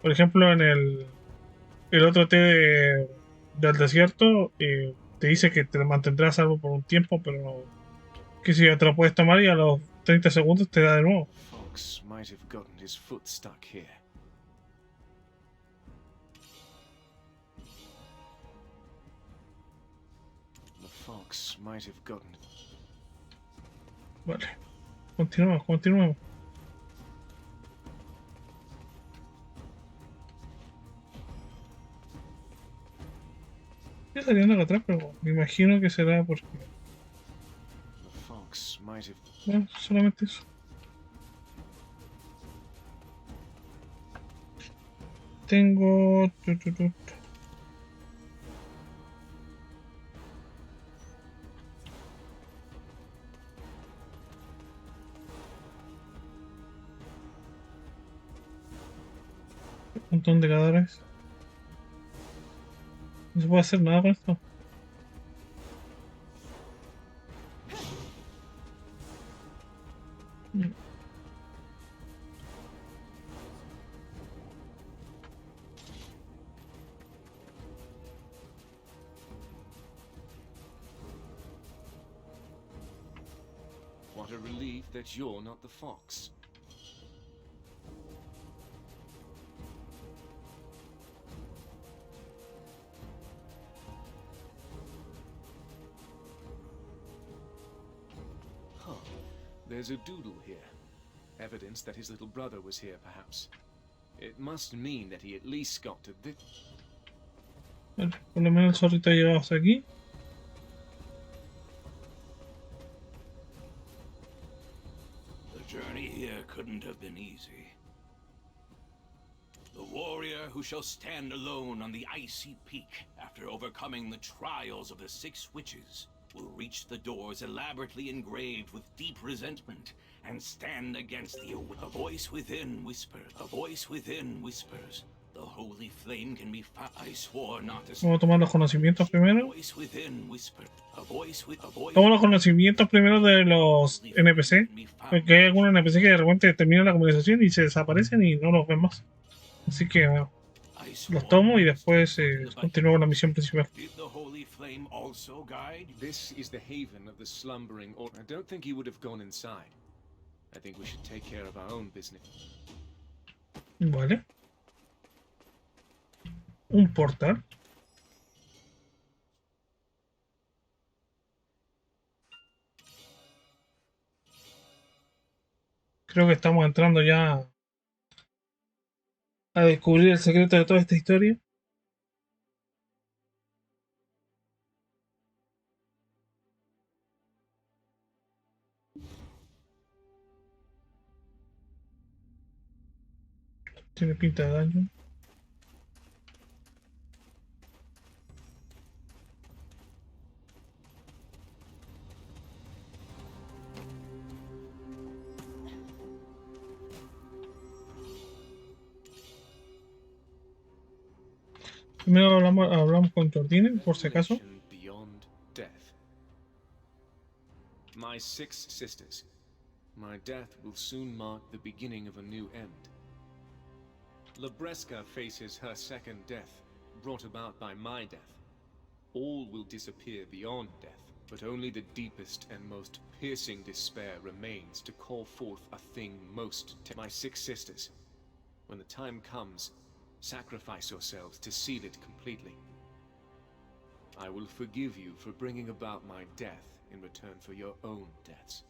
Por ejemplo, en el otro té del desierto te dice que te mantendrás salvo por un tiempo, pero que si te lo puedes tomar y a los 30 segundos te da de nuevo. Fox might have gotten his foot stuck here. The fox might have gotten. Vale. Continuamos. Estoy saliendo acá atrás, pero me imagino que será porque... The fox might have... Bueno, solamente eso. Tengo... Un montón de cadáveres. No se puede hacer nada con esto. What a relief that you're not the fox. Huh. There's a doodle here. Evidence that his little brother was here, perhaps. It must mean that he at least got to this. Vale, por lo menos el zorrito ha llegado hasta aquí. The journey here couldn't have been easy. The warrior who shall stand alone on the icy peak after overcoming the trials of the 6 witches will reach the doors elaborately engraved with deep resentment and stand against the... A voice within whispers. A voice within whispers. The holy flame can be found. I swore not to... Vamos a tomar los conocimientos primero. A voice within whispers. A voice with... A voice... Tomo los conocimientos primero de los NPC. Porque hay algunos NPC que de repente terminan la conversación y se desaparecen y no los ven más. Así que bueno, los tomo y después continúo con la misión principal. This is the haven of the slumbering order. I don't think he would have gone inside. I think we should take care of our own business. Vale. Un portal. Creo que estamos entrando ya a descubrir el secreto de toda esta historia. Tiene pinta de daño. Primero hablamos con Jordine, por si acaso. Beyond death. My 6 sisters. My death will soon mark the beginning of a new end. Labreska faces her second death, brought about by my death. All will disappear beyond death, but only the deepest and most piercing despair remains to call forth a thing most... My 6 sisters. When the time comes, sacrifice yourselves to seal it completely. I will forgive you for bringing about my death in return for your own deaths.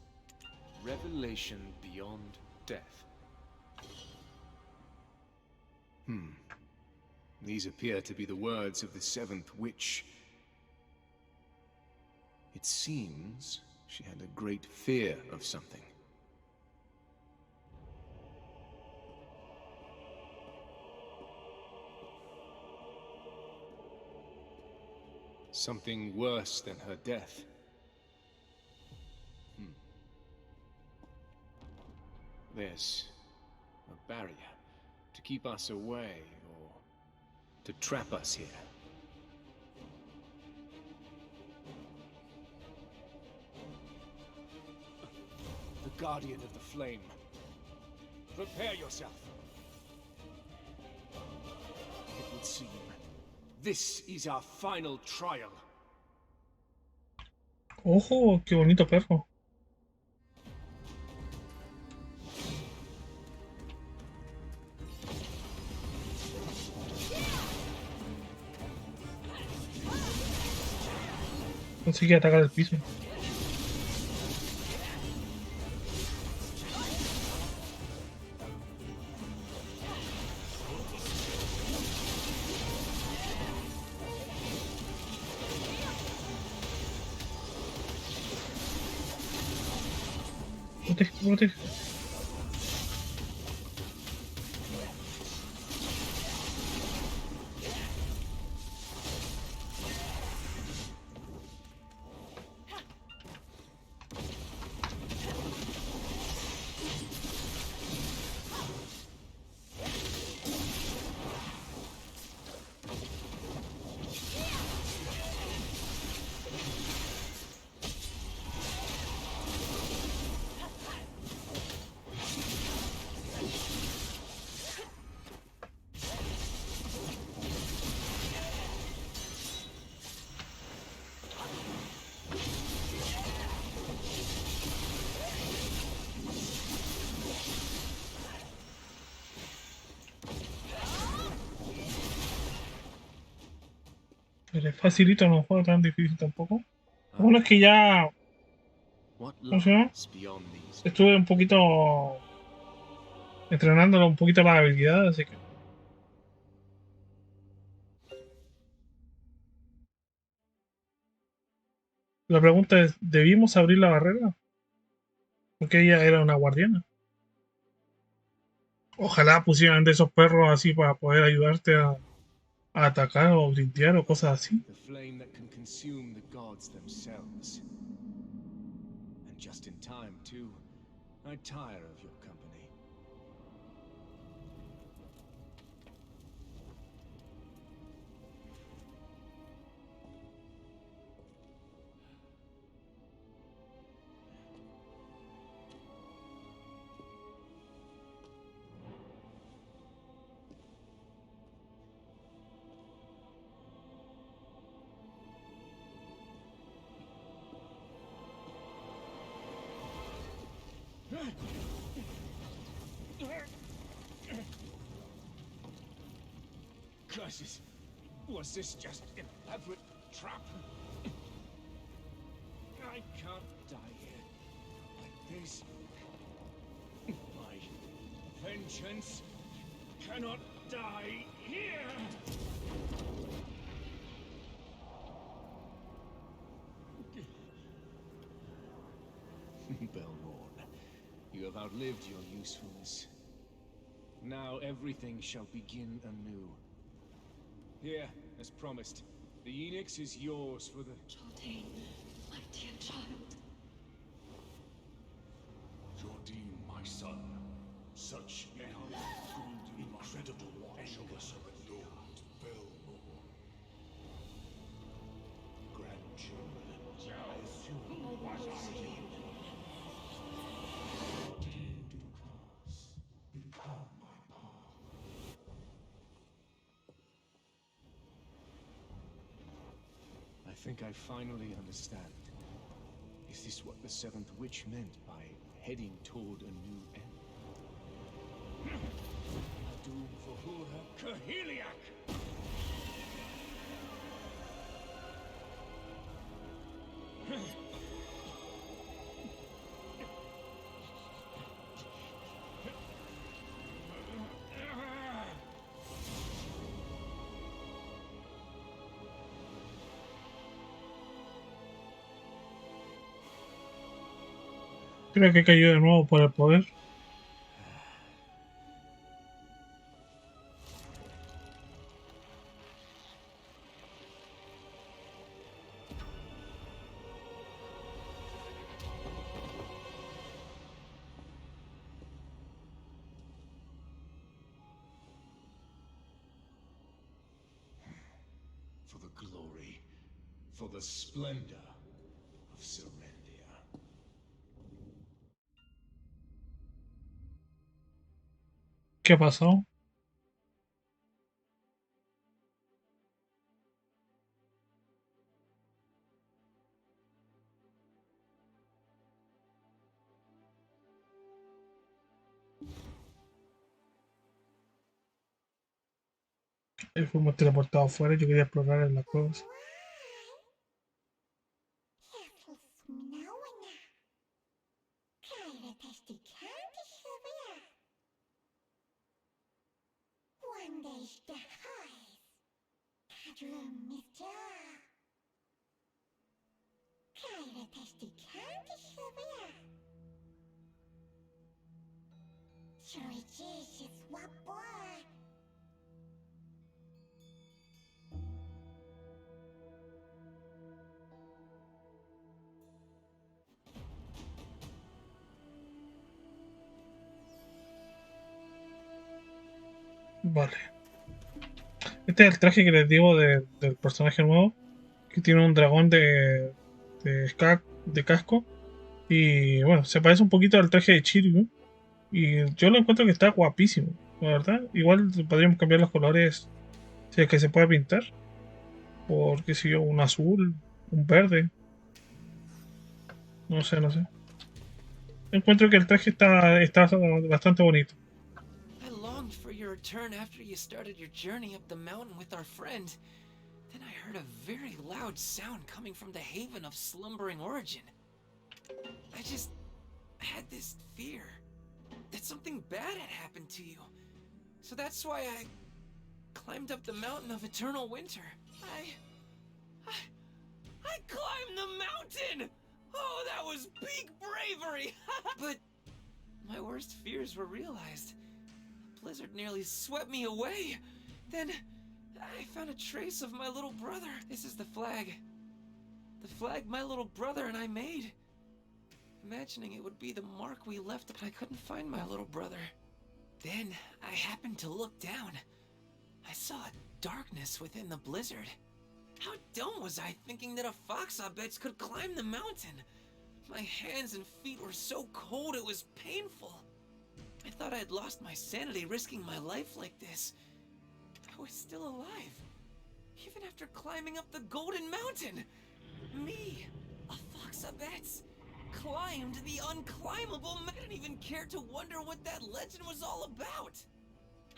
Revelation beyond death. These appear to be the words of the 7th witch. It seems she had a great fear of something. Something worse than her death. There's a barrier to keep us away, or to trap us here. The Guardian of the Flame. Prepare yourself. It would seem this is our final trial. Ojo, qué bonito perro. Consigue atacar el piso. Protege, protege. Pero es facilito, no es un juego tan difícil tampoco. Lo bueno es que ya... ¿Cómo se llama? Estuve un poquito... entrenándolo un poquito las habilidades, así que... La pregunta es, ¿debimos abrir la barrera? Porque ella era una guardiana. Ojalá pusieran de esos perros así para poder ayudarte a atacar o brindear o cosas así. The flame that can consume the gods themselves. And just in time, too. I tire of your company. Crisis. Was this just an elaborate trap? I can't die here like this. My vengeance cannot die here. Belmorn, you have outlived your usefulness. Now everything shall begin anew. Here, as promised, the Enix is yours for the... Jardine, my dear child. Jardine, my son. Such incredible anger surrendered Belmore. Grandchildren, as soon as I become my path. I think I finally understand. Is this what the Seventh Witch meant by heading toward a new end? A doom for Hura Kahiliak! Creo que cayó de nuevo por el poder. For the glory, for the splendor of Serendia. ¿Qué pasó? Fuimos teleportados afuera, yo quería explorar en las cuevas. Vale. Este es el traje que les digo del personaje nuevo, que tiene un dragón de casco. Y bueno, se parece un poquito al traje de Chiryu. Y yo lo encuentro que está guapísimo, la verdad. Igual podríamos cambiar los colores si es que se puede pintar. Por, qué sé yo, un azul, un verde. No sé, no sé. Encuentro que el traje está bastante bonito. I longed for your return after you started your journey up the mountain with our friend. Then I heard a very loud sound coming from the haven of slumbering origin. I just had this fear that something bad had happened to you. So that's why I climbed up the mountain of eternal winter. I climbed the mountain! Oh, that was peak bravery! But my worst fears were realized. The blizzard nearly swept me away. Then I found a trace of my little brother. This is the flag. The flag my little brother and I made. Imagining it would be the mark we left, but I couldn't find my little brother. Then I happened to look down. I saw a darkness within the blizzard. How dumb was I thinking that a fox-obbets could climb the mountain? My hands and feet were so cold it was painful. I thought I had lost my sanity risking my life like this. I was still alive, even after climbing up the Golden Mountain. Me, a fox-obbets, climbed the unclimbable. I didn't even care to wonder what that legend was all about.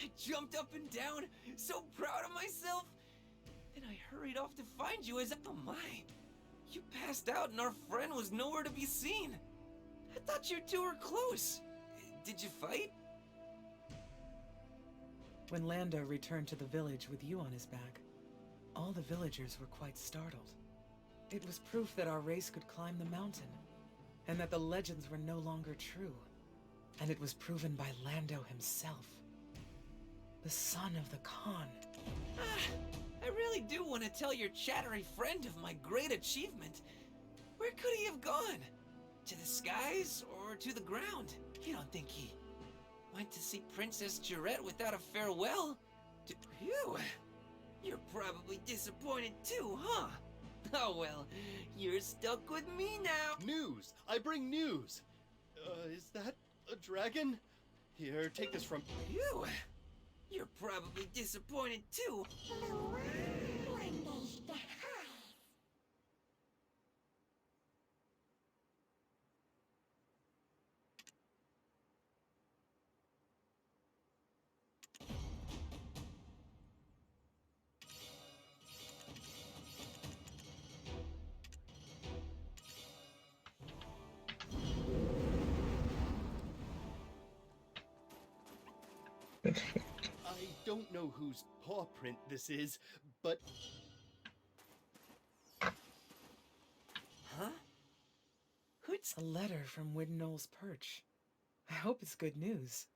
I jumped up and down, so proud of myself. Then I hurried off to find you as oh my. You passed out and our friend was nowhere to be seen. I thought you two were close. Did you fight? When Lando returned to the village with you on his back, all the villagers were quite startled. It was proof that our race could climb the mountain, and that the legends were no longer true. And it was proven by Lando himself, the son of the Khan. I really do want to tell your chattery friend of my great achievement. Where could he have gone? To the skies or to the ground? You don't think he went to see Princess Jarette without a farewell? Phew. You're probably disappointed too, huh? Oh well, you're stuck with me now. News! I bring news! Is that a dragon? Here, take this from... Phew. You're probably disappointed too. I don't know whose paw print this is, but... Huh? Who's a letter from Widnall's perch? I hope it's good news.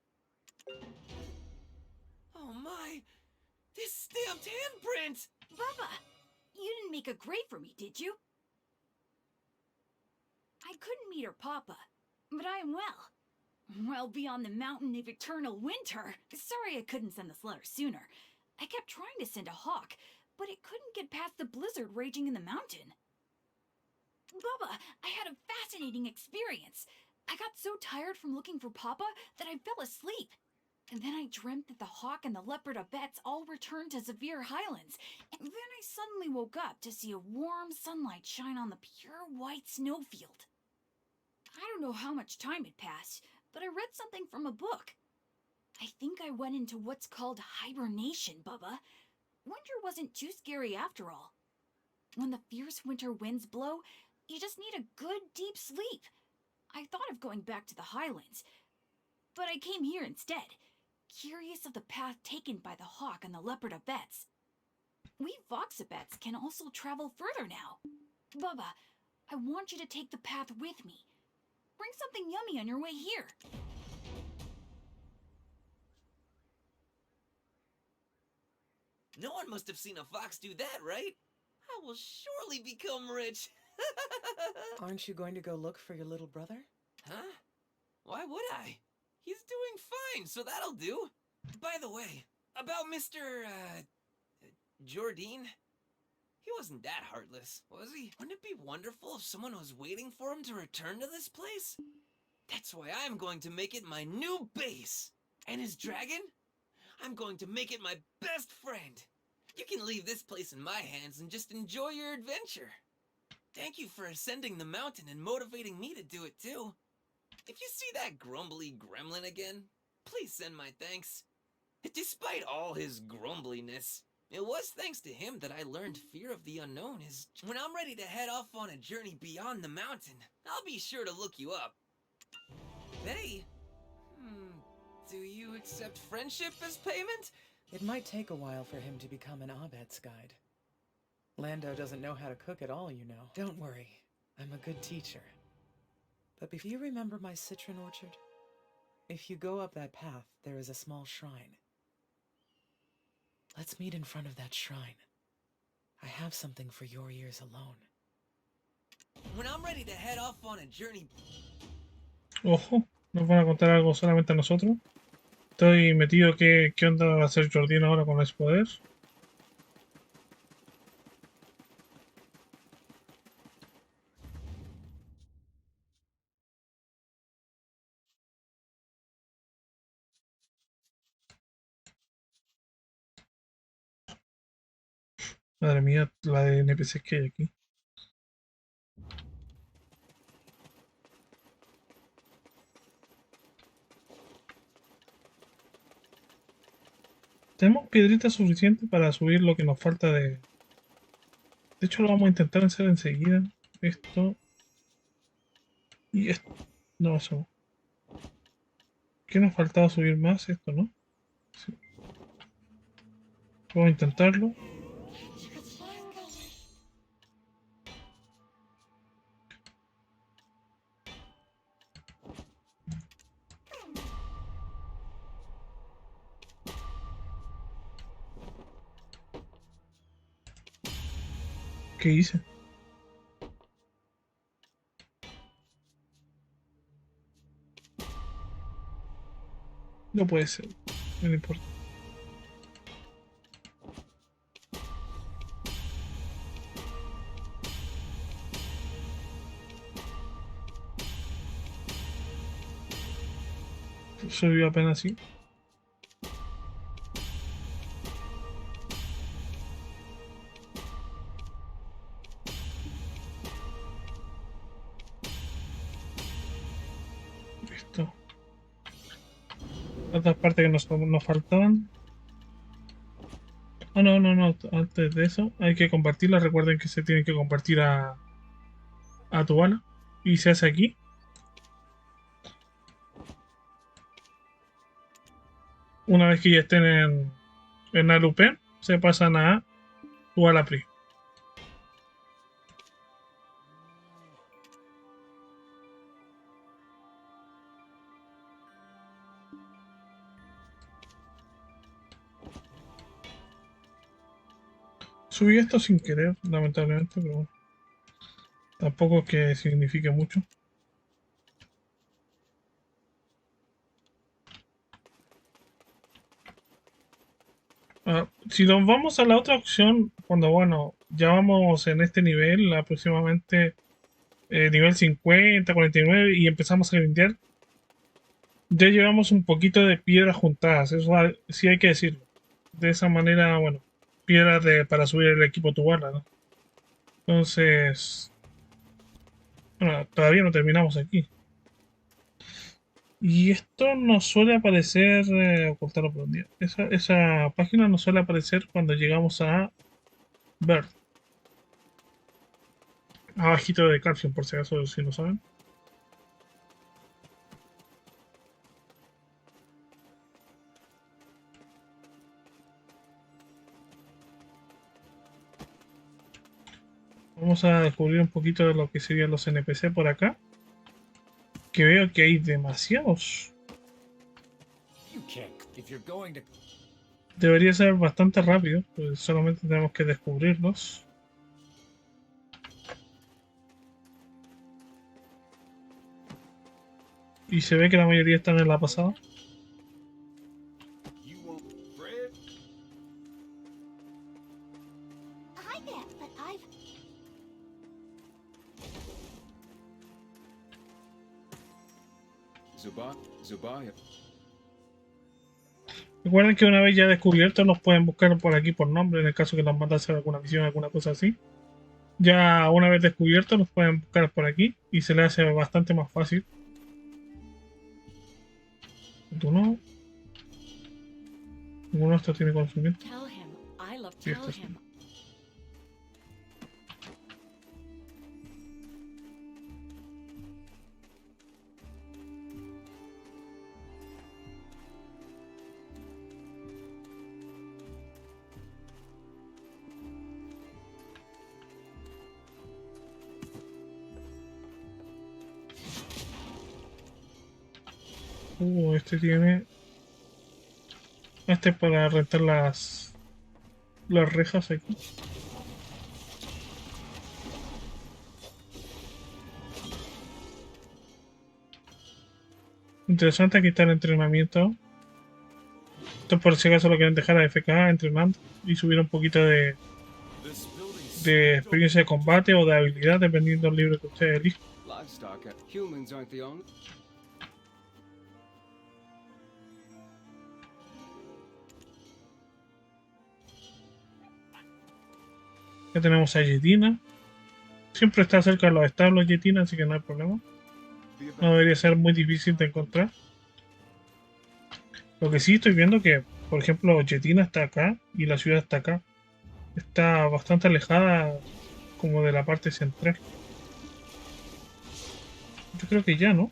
Oh my! This stamped handprint! Bubba, you didn't make a grave for me, did you? I couldn't meet her papa, but I am well. Well beyond the mountain of eternal winter. Sorry I couldn't send this letter sooner. I kept trying to send a hawk, but it couldn't get past the blizzard raging in the mountain. Bubba, I had a fascinating experience. I got so tired from looking for Papa that I fell asleep. And then I dreamt that the hawk and the leopard abbets all returned to Zephyr Highlands. And then I suddenly woke up to see a warm sunlight shine on the pure white snowfield. I don't know how much time had passed, but I read something from a book. I think I went into what's called hibernation, Bubba. Winter wasn't too scary after all. When the fierce winter winds blow, you just need a good deep sleep. I thought of going back to the Highlands, but I came here instead, curious of the path taken by the hawk and the leopard abbets. We fox-abbets can also travel further now. Bubba, I want you to take the path with me. Bring something yummy on your way here. No one must have seen a fox do that, right? I will surely become rich. Aren't you going to go look for your little brother? Huh? Why would I? He's doing fine, so that'll do. By the way, about Mr. Jordine, he wasn't that heartless, was he? Wouldn't it be wonderful if someone was waiting for him to return to this place? That's why I'm going to make it my new base. And his dragon? I'm going to make it my best friend. You can leave this place in my hands and just enjoy your adventure. Thank you for ascending the mountain and motivating me to do it too. If you see that grumbly gremlin again, please send my thanks. Despite all his grumbliness, it was thanks to him that I learned fear of the unknown is... When I'm ready to head off on a journey beyond the mountain, I'll be sure to look you up. They? Do you accept friendship as payment? It might take a while for him to become an Abed's guide. Lando doesn't know how to cook at all, you know. Don't worry, I'm a good teacher. But do you remember my citron orchard? If you go up that path, there is a small shrine. Let's meet in front of that shrine. I have something for your ears alone. When I'm ready to head off on a journey... Ojo, nos van a contar algo solamente a nosotros. Estoy metido. ¿Qué onda va a hacer Jordine ahora con ese poder? Madre mía, la de NPCs que hay aquí. Tenemos piedritas suficientes para subir lo que nos falta de... De hecho, lo vamos a intentar hacer enseguida. Esto... Y esto... No, eso... ¿Qué nos faltaba subir más? Esto, ¿no? Sí. Vamos a intentarlo. ¿Qué hice? No puede ser. No le importa. Subió apenas así. Listo. Otras partes que nos faltaban. Ah, no. Antes de eso hay que compartirla. Recuerden que se tiene que compartir a tu bala. Y se hace aquí. Una vez que ya estén en Alupen, se pasan a tu bala Pri. Subí esto sin querer, lamentablemente, pero bueno. Tampoco es que signifique mucho. Si nos vamos a la otra opción, cuando bueno, ya vamos en este nivel, aproximadamente nivel 50, 49, y empezamos a grindear, ya llevamos un poquito de piedras juntadas, eso sí hay que decirlo. De esa manera, bueno, piedras para subir el equipo Tubala, ¿no? Entonces, bueno, todavía no terminamos aquí. Y esto nos suele aparecer, ocultarlo por un día. Esa página nos suele aparecer cuando llegamos a Bird. Abajito de Calpheon, por si acaso, si no saben. Vamos a descubrir un poquito de lo que serían los NPC por acá. Que veo que hay demasiados. Debería ser bastante rápido, pues solamente tenemos que descubrirlos. Y se ve que la mayoría están en la pasada. Recuerden que una vez ya descubiertos nos pueden buscar por aquí por nombre en el caso que nos mandase alguna misión, alguna cosa así. Ya una vez descubiertos nos pueden buscar por aquí y se les hace bastante más fácil. ¿Tú no? Ninguno de estos tiene conocimiento. Sí, este sí. Este tiene... Este es para rentar las rejas aquí. Interesante, aquí está el entrenamiento. Esto por si acaso lo quieren dejar a FK entrenando y subir un poquito de experiencia de combate o de habilidad dependiendo del libro que ustedes elijan. Ya tenemos a Yetina. Siempre está cerca de los establos Yetina, así que no hay problema. No debería ser muy difícil de encontrar. Lo que sí estoy viendo que, por ejemplo, Yetina está acá y la ciudad está acá. Está bastante alejada como de la parte central. Yo creo que ya, ¿no?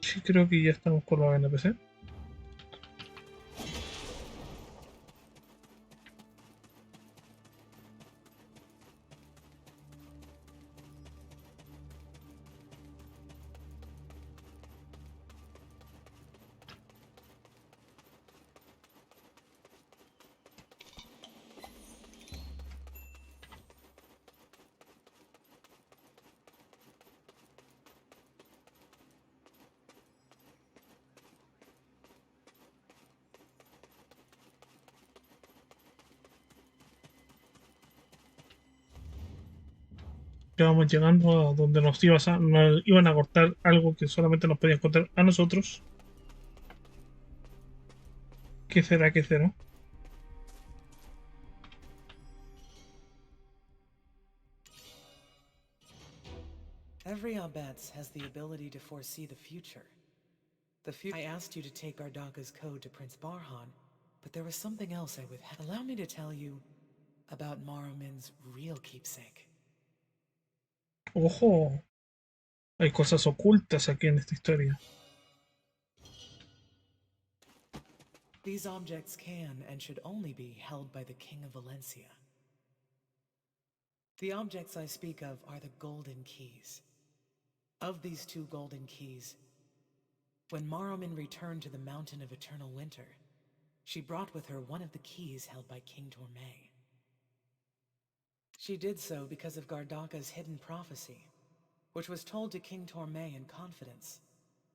Sí, creo que ya estamos con los NPC. Ya vamos llegando a donde nos iban a cortar algo que solamente nos podían cortar a nosotros. ¿Qué será? ¿Qué será? Every Abbats has the ability to foresee the future. I asked you to take Gardaka's code to Prince Barhan, but there was something else I withheld. Allow me to tell you about Marumin's real keepsake. ¡Ojo! Hay cosas ocultas aquí en esta historia. These objects can and should only be held by the King of Valencia. The objects I speak of are the golden keys. Of these 2 golden keys, when Marumin returned to the Mountain of Eternal Winter, she brought with her one of the keys held by King Tormé. She did so because of Gardaka's hidden prophecy, which was told to King Tormé in confidence.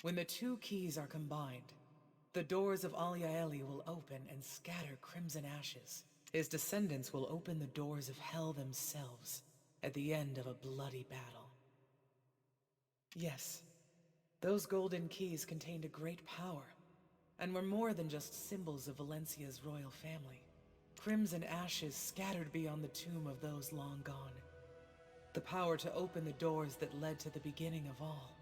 When the 2 keys are combined, the doors of Aliaeli will open and scatter crimson ashes. His descendants will open the doors of hell themselves at the end of a bloody battle. Yes, those golden keys contained a great power, and were more than just symbols of Valencia's royal family. Crimson ashes scattered beyond the tomb of those long gone. The power to open the doors that led to the beginning of all.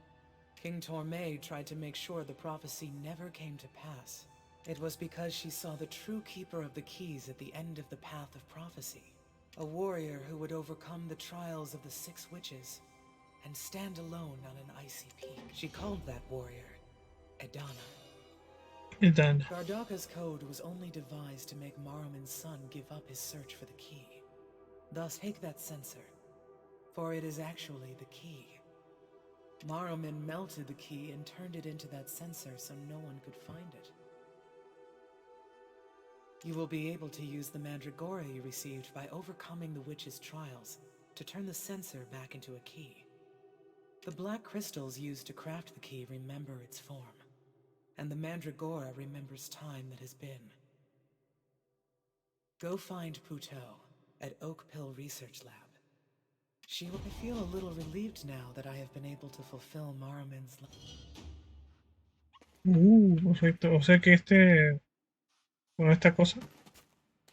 King Tormé tried to make sure the prophecy never came to pass. It was because she saw the true keeper of the keys at the end of the path of prophecy. A warrior who would overcome the trials of the 6 witches and stand alone on an icy peak. She called that warrior Edana. Edana. Gardaka's code was only devised to make Marumin's son give up his search for the key. Thus take that censer, for it is actually the key. Marumin melted the key and turned it into that censer so no one could find it. You will be able to use the mandragora you received by overcoming the witch's trials to turn the censer back into a key. The black crystals used to craft the key remember its form, and the mandragora remembers time that has been. Go find Puto at Oak Pill Research Lab. She will feel a little relieved now that I have been able to fulfill Maramin's. Perfecto. O sea que bueno, esta cosa,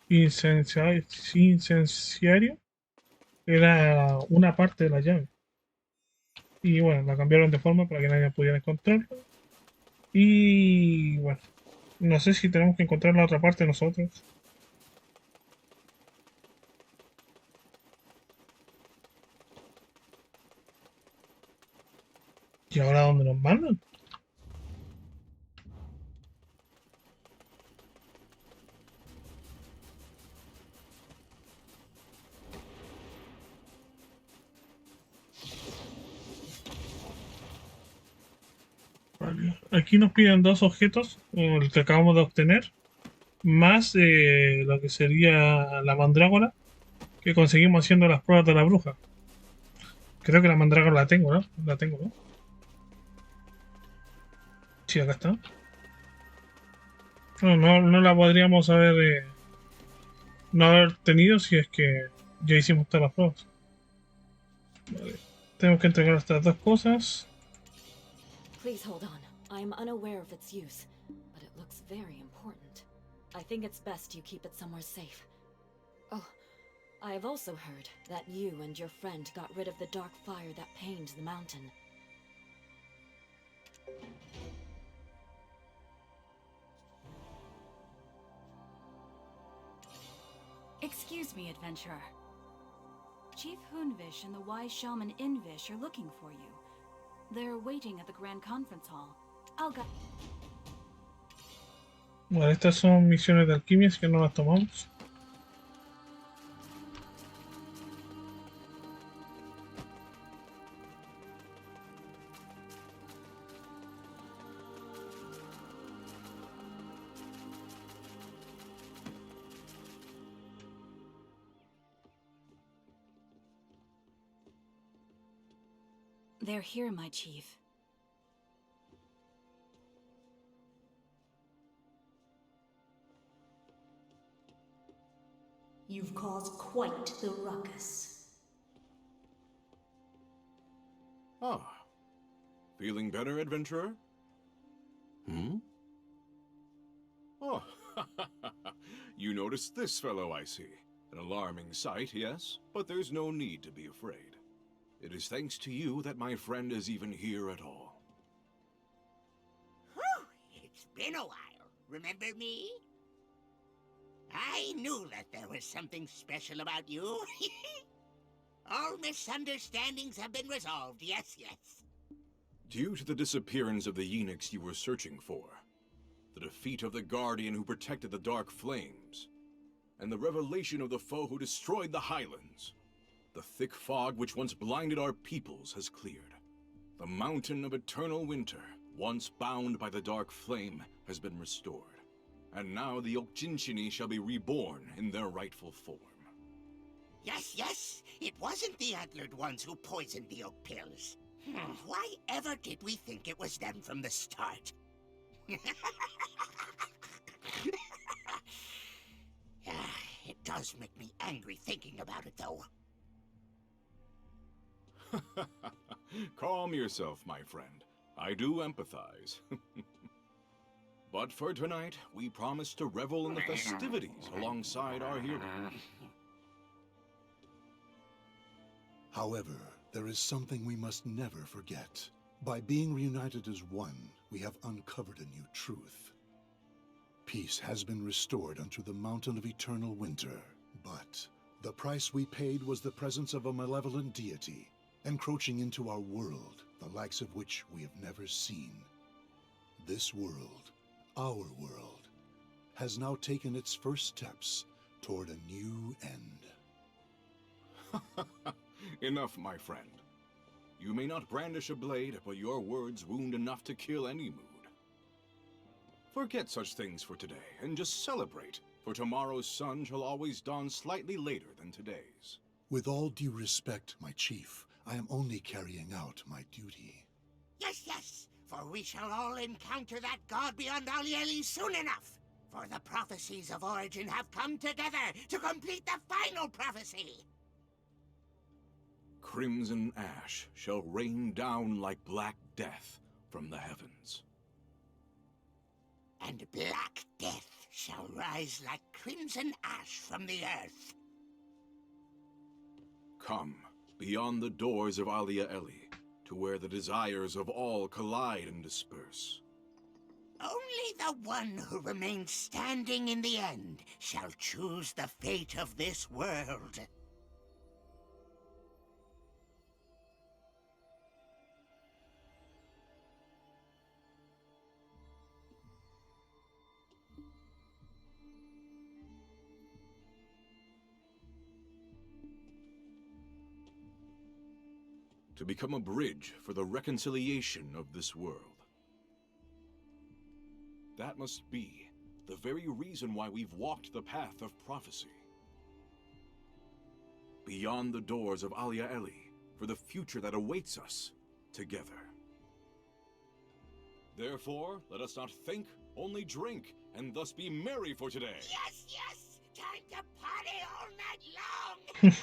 incenciario, era una parte de la llave. Y bueno, la cambiaron de forma para que nadie pudiera encontrarlo. Y bueno, no sé si tenemos que encontrar la otra parte nosotros. ¿Y ahora dónde nos mandan? Vale. Aquí nos piden dos objetos, el que acabamos de obtener, más lo que sería la mandrágora que conseguimos haciendo las pruebas de la bruja. Creo que la mandrágora la tengo, ¿no? La tengo, ¿no? Sí, acá está. No la podríamos haber no haber tenido si es que ya hicimos todas las pruebas. Vale. Tenemos que entregar estas dos cosas. Please hold on. I am unaware of its use, but it looks very important. I think it's best you keep it somewhere safe. Oh, I have also heard that you and your friend got rid of the dark fire that pained the mountain. Excuse me, adventurer. Chief Hunvish and the wise shaman Invish are looking for you. They're waiting at the Grand Conference Hall. I'll go. Bueno, estas son misiones de alquimia, así que no las tomamos. They're here, my chief. You've caused quite the ruckus. Ah. Feeling better, adventurer? Hmm? Oh, you noticed this fellow, I see. An alarming sight, yes, but there's no need to be afraid. It is thanks to you that my friend is even here at all. Whew, it's been a while. Remember me? I knew that there was something special about you. All misunderstandings have been resolved, yes. Due to the disappearance of the eunuchs you were searching for, the defeat of the Guardian who protected the Dark Flames, and the revelation of the foe who destroyed the Highlands, the thick fog which once blinded our peoples has cleared. The mountain of eternal winter, once bound by the Dark Flame, has been restored. And now the Okjinchini shall be reborn in their rightful form. Yes, it wasn't the antlered ones who poisoned the oak pills. Why ever did we think it was them from the start? It does make me angry thinking about it, though. Calm yourself, my friend. I do empathize. But for tonight, we promise to revel in the festivities alongside our hero. However, there is something we must never forget. By being reunited as one, we have uncovered a new truth. Peace has been restored unto the Mountain of Eternal Winter, but the price we paid was the presence of a malevolent deity, encroaching into our world, the likes of which we have never seen. This world, our world, has now taken its first steps toward a new end. Enough, my friend. You may not brandish a blade, but your words wound enough to kill any mood. Forget such things for today, and just celebrate for tomorrow's sun shall always dawn slightly later than today's. With all due respect, my chief, I am only carrying out my duty. Yes, yes, for we shall all encounter that god beyond Alieli soon enough. For the prophecies of origin have come together to complete the final prophecy. Crimson ash shall rain down like black death from the heavens. And black death shall rise like crimson ash from the earth. Come, beyond the doors of Alia Eli, to where the desires of all collide and disperse. Only the one who remains standing in the end shall choose the fate of this world. To become a bridge for the reconciliation of this world. That must be the very reason why we've walked the path of prophecy. Beyond the doors of Alia Eli, for the future that awaits us together. Therefore, let us not think, only drink, and thus be merry for today. Yes, yes! Time to party all night long!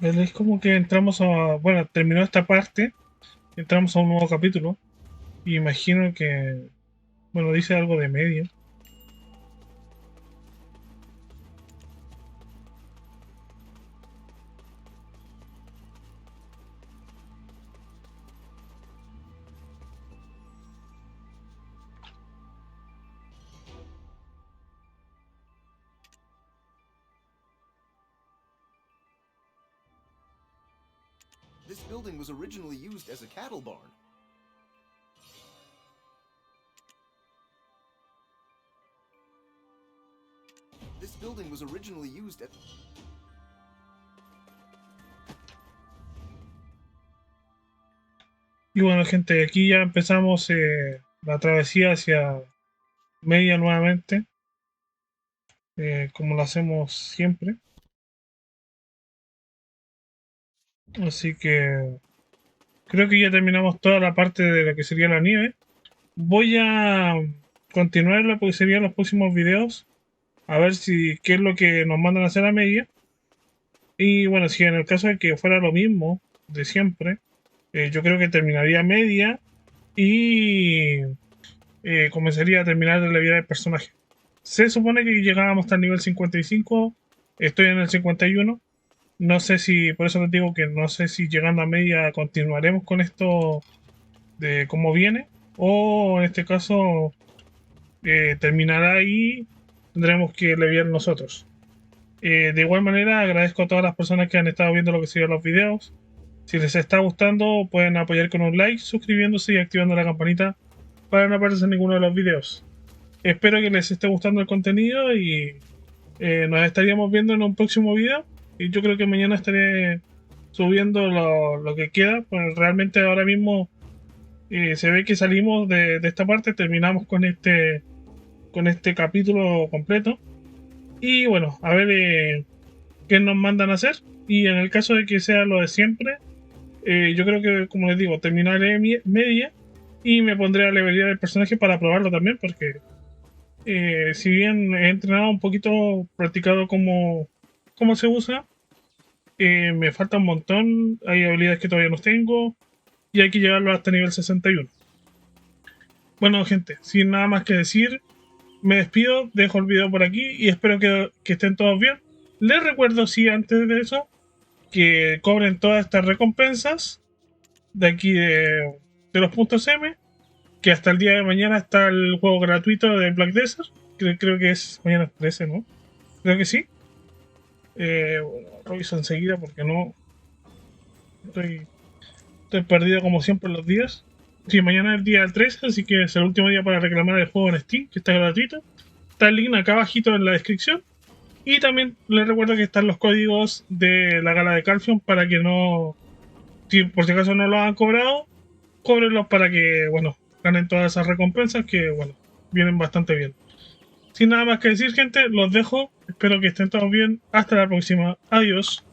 Es como que entramos a... Bueno, terminó esta parte, entramos a un nuevo capítulo. Y imagino que... Bueno, dice algo de medio. This building was originally used as a cattle barn. This building was originally used as... Y bueno, gente, aquí ya empezamos la travesía hacia media nuevamente. Como lo hacemos siempre. Así que creo que ya terminamos toda la parte de lo que sería la nieve. Voy a continuar lo que serían los próximos videos. A ver si qué es lo que nos mandan a hacer a media. Y bueno, si en el caso de que fuera lo mismo de siempre, yo creo que terminaría media y comenzaría a terminar de la vida del personaje. Se supone que llegábamos hasta el nivel 55, estoy en el 51. No sé si, por eso les digo que no sé si llegando a media continuaremos con esto de cómo viene, o en este caso terminará y tendremos que leviar nosotros. De igual manera agradezco a todas las personas que han estado viendo lo que serían los videos. Si les está gustando pueden apoyar con un like, suscribiéndose y activando la campanita para no perderse ninguno de los videos. Espero que les esté gustando el contenido y nos estaríamos viendo en un próximo video. Y yo creo que mañana estaré subiendo lo que queda, pues realmente ahora mismo se ve que salimos de esta parte, terminamos con este capítulo completo. Y bueno, a ver qué nos mandan a hacer. Y en el caso de que sea lo de siempre, yo creo que, como les digo, terminaré media y me pondré a levelear el personaje para probarlo también, porque si bien he entrenado un poquito, practicado cómo se usa, me falta un montón. Hay habilidades que todavía no tengo. y hay que llevarlo hasta nivel 61. Bueno, gente, sin nada más que decir, me despido, dejo el video por aquí y espero que estén todos bien. Les recuerdo, sí, antes de eso, que cobren todas estas recompensas de aquí de los puntos M, que hasta el día de mañana está el juego gratuito de Black Desert. Creo que es mañana 13, ¿no? Creo que sí. Bueno, reviso enseguida porque no... Estoy perdido como siempre los días. Sí, mañana es el día del 13, así que es el último día para reclamar el juego en Steam, que está gratuito. Está el link acá abajito en la descripción. Y también les recuerdo que están los códigos de la gala de Calpheon para que no... Si por si acaso no los han cobrado, cóbrenlos para que, bueno, ganen todas esas recompensas que, bueno, vienen bastante bien. Sin nada más que decir, gente, los dejo. Espero que estén todos bien. Hasta la próxima. Adiós.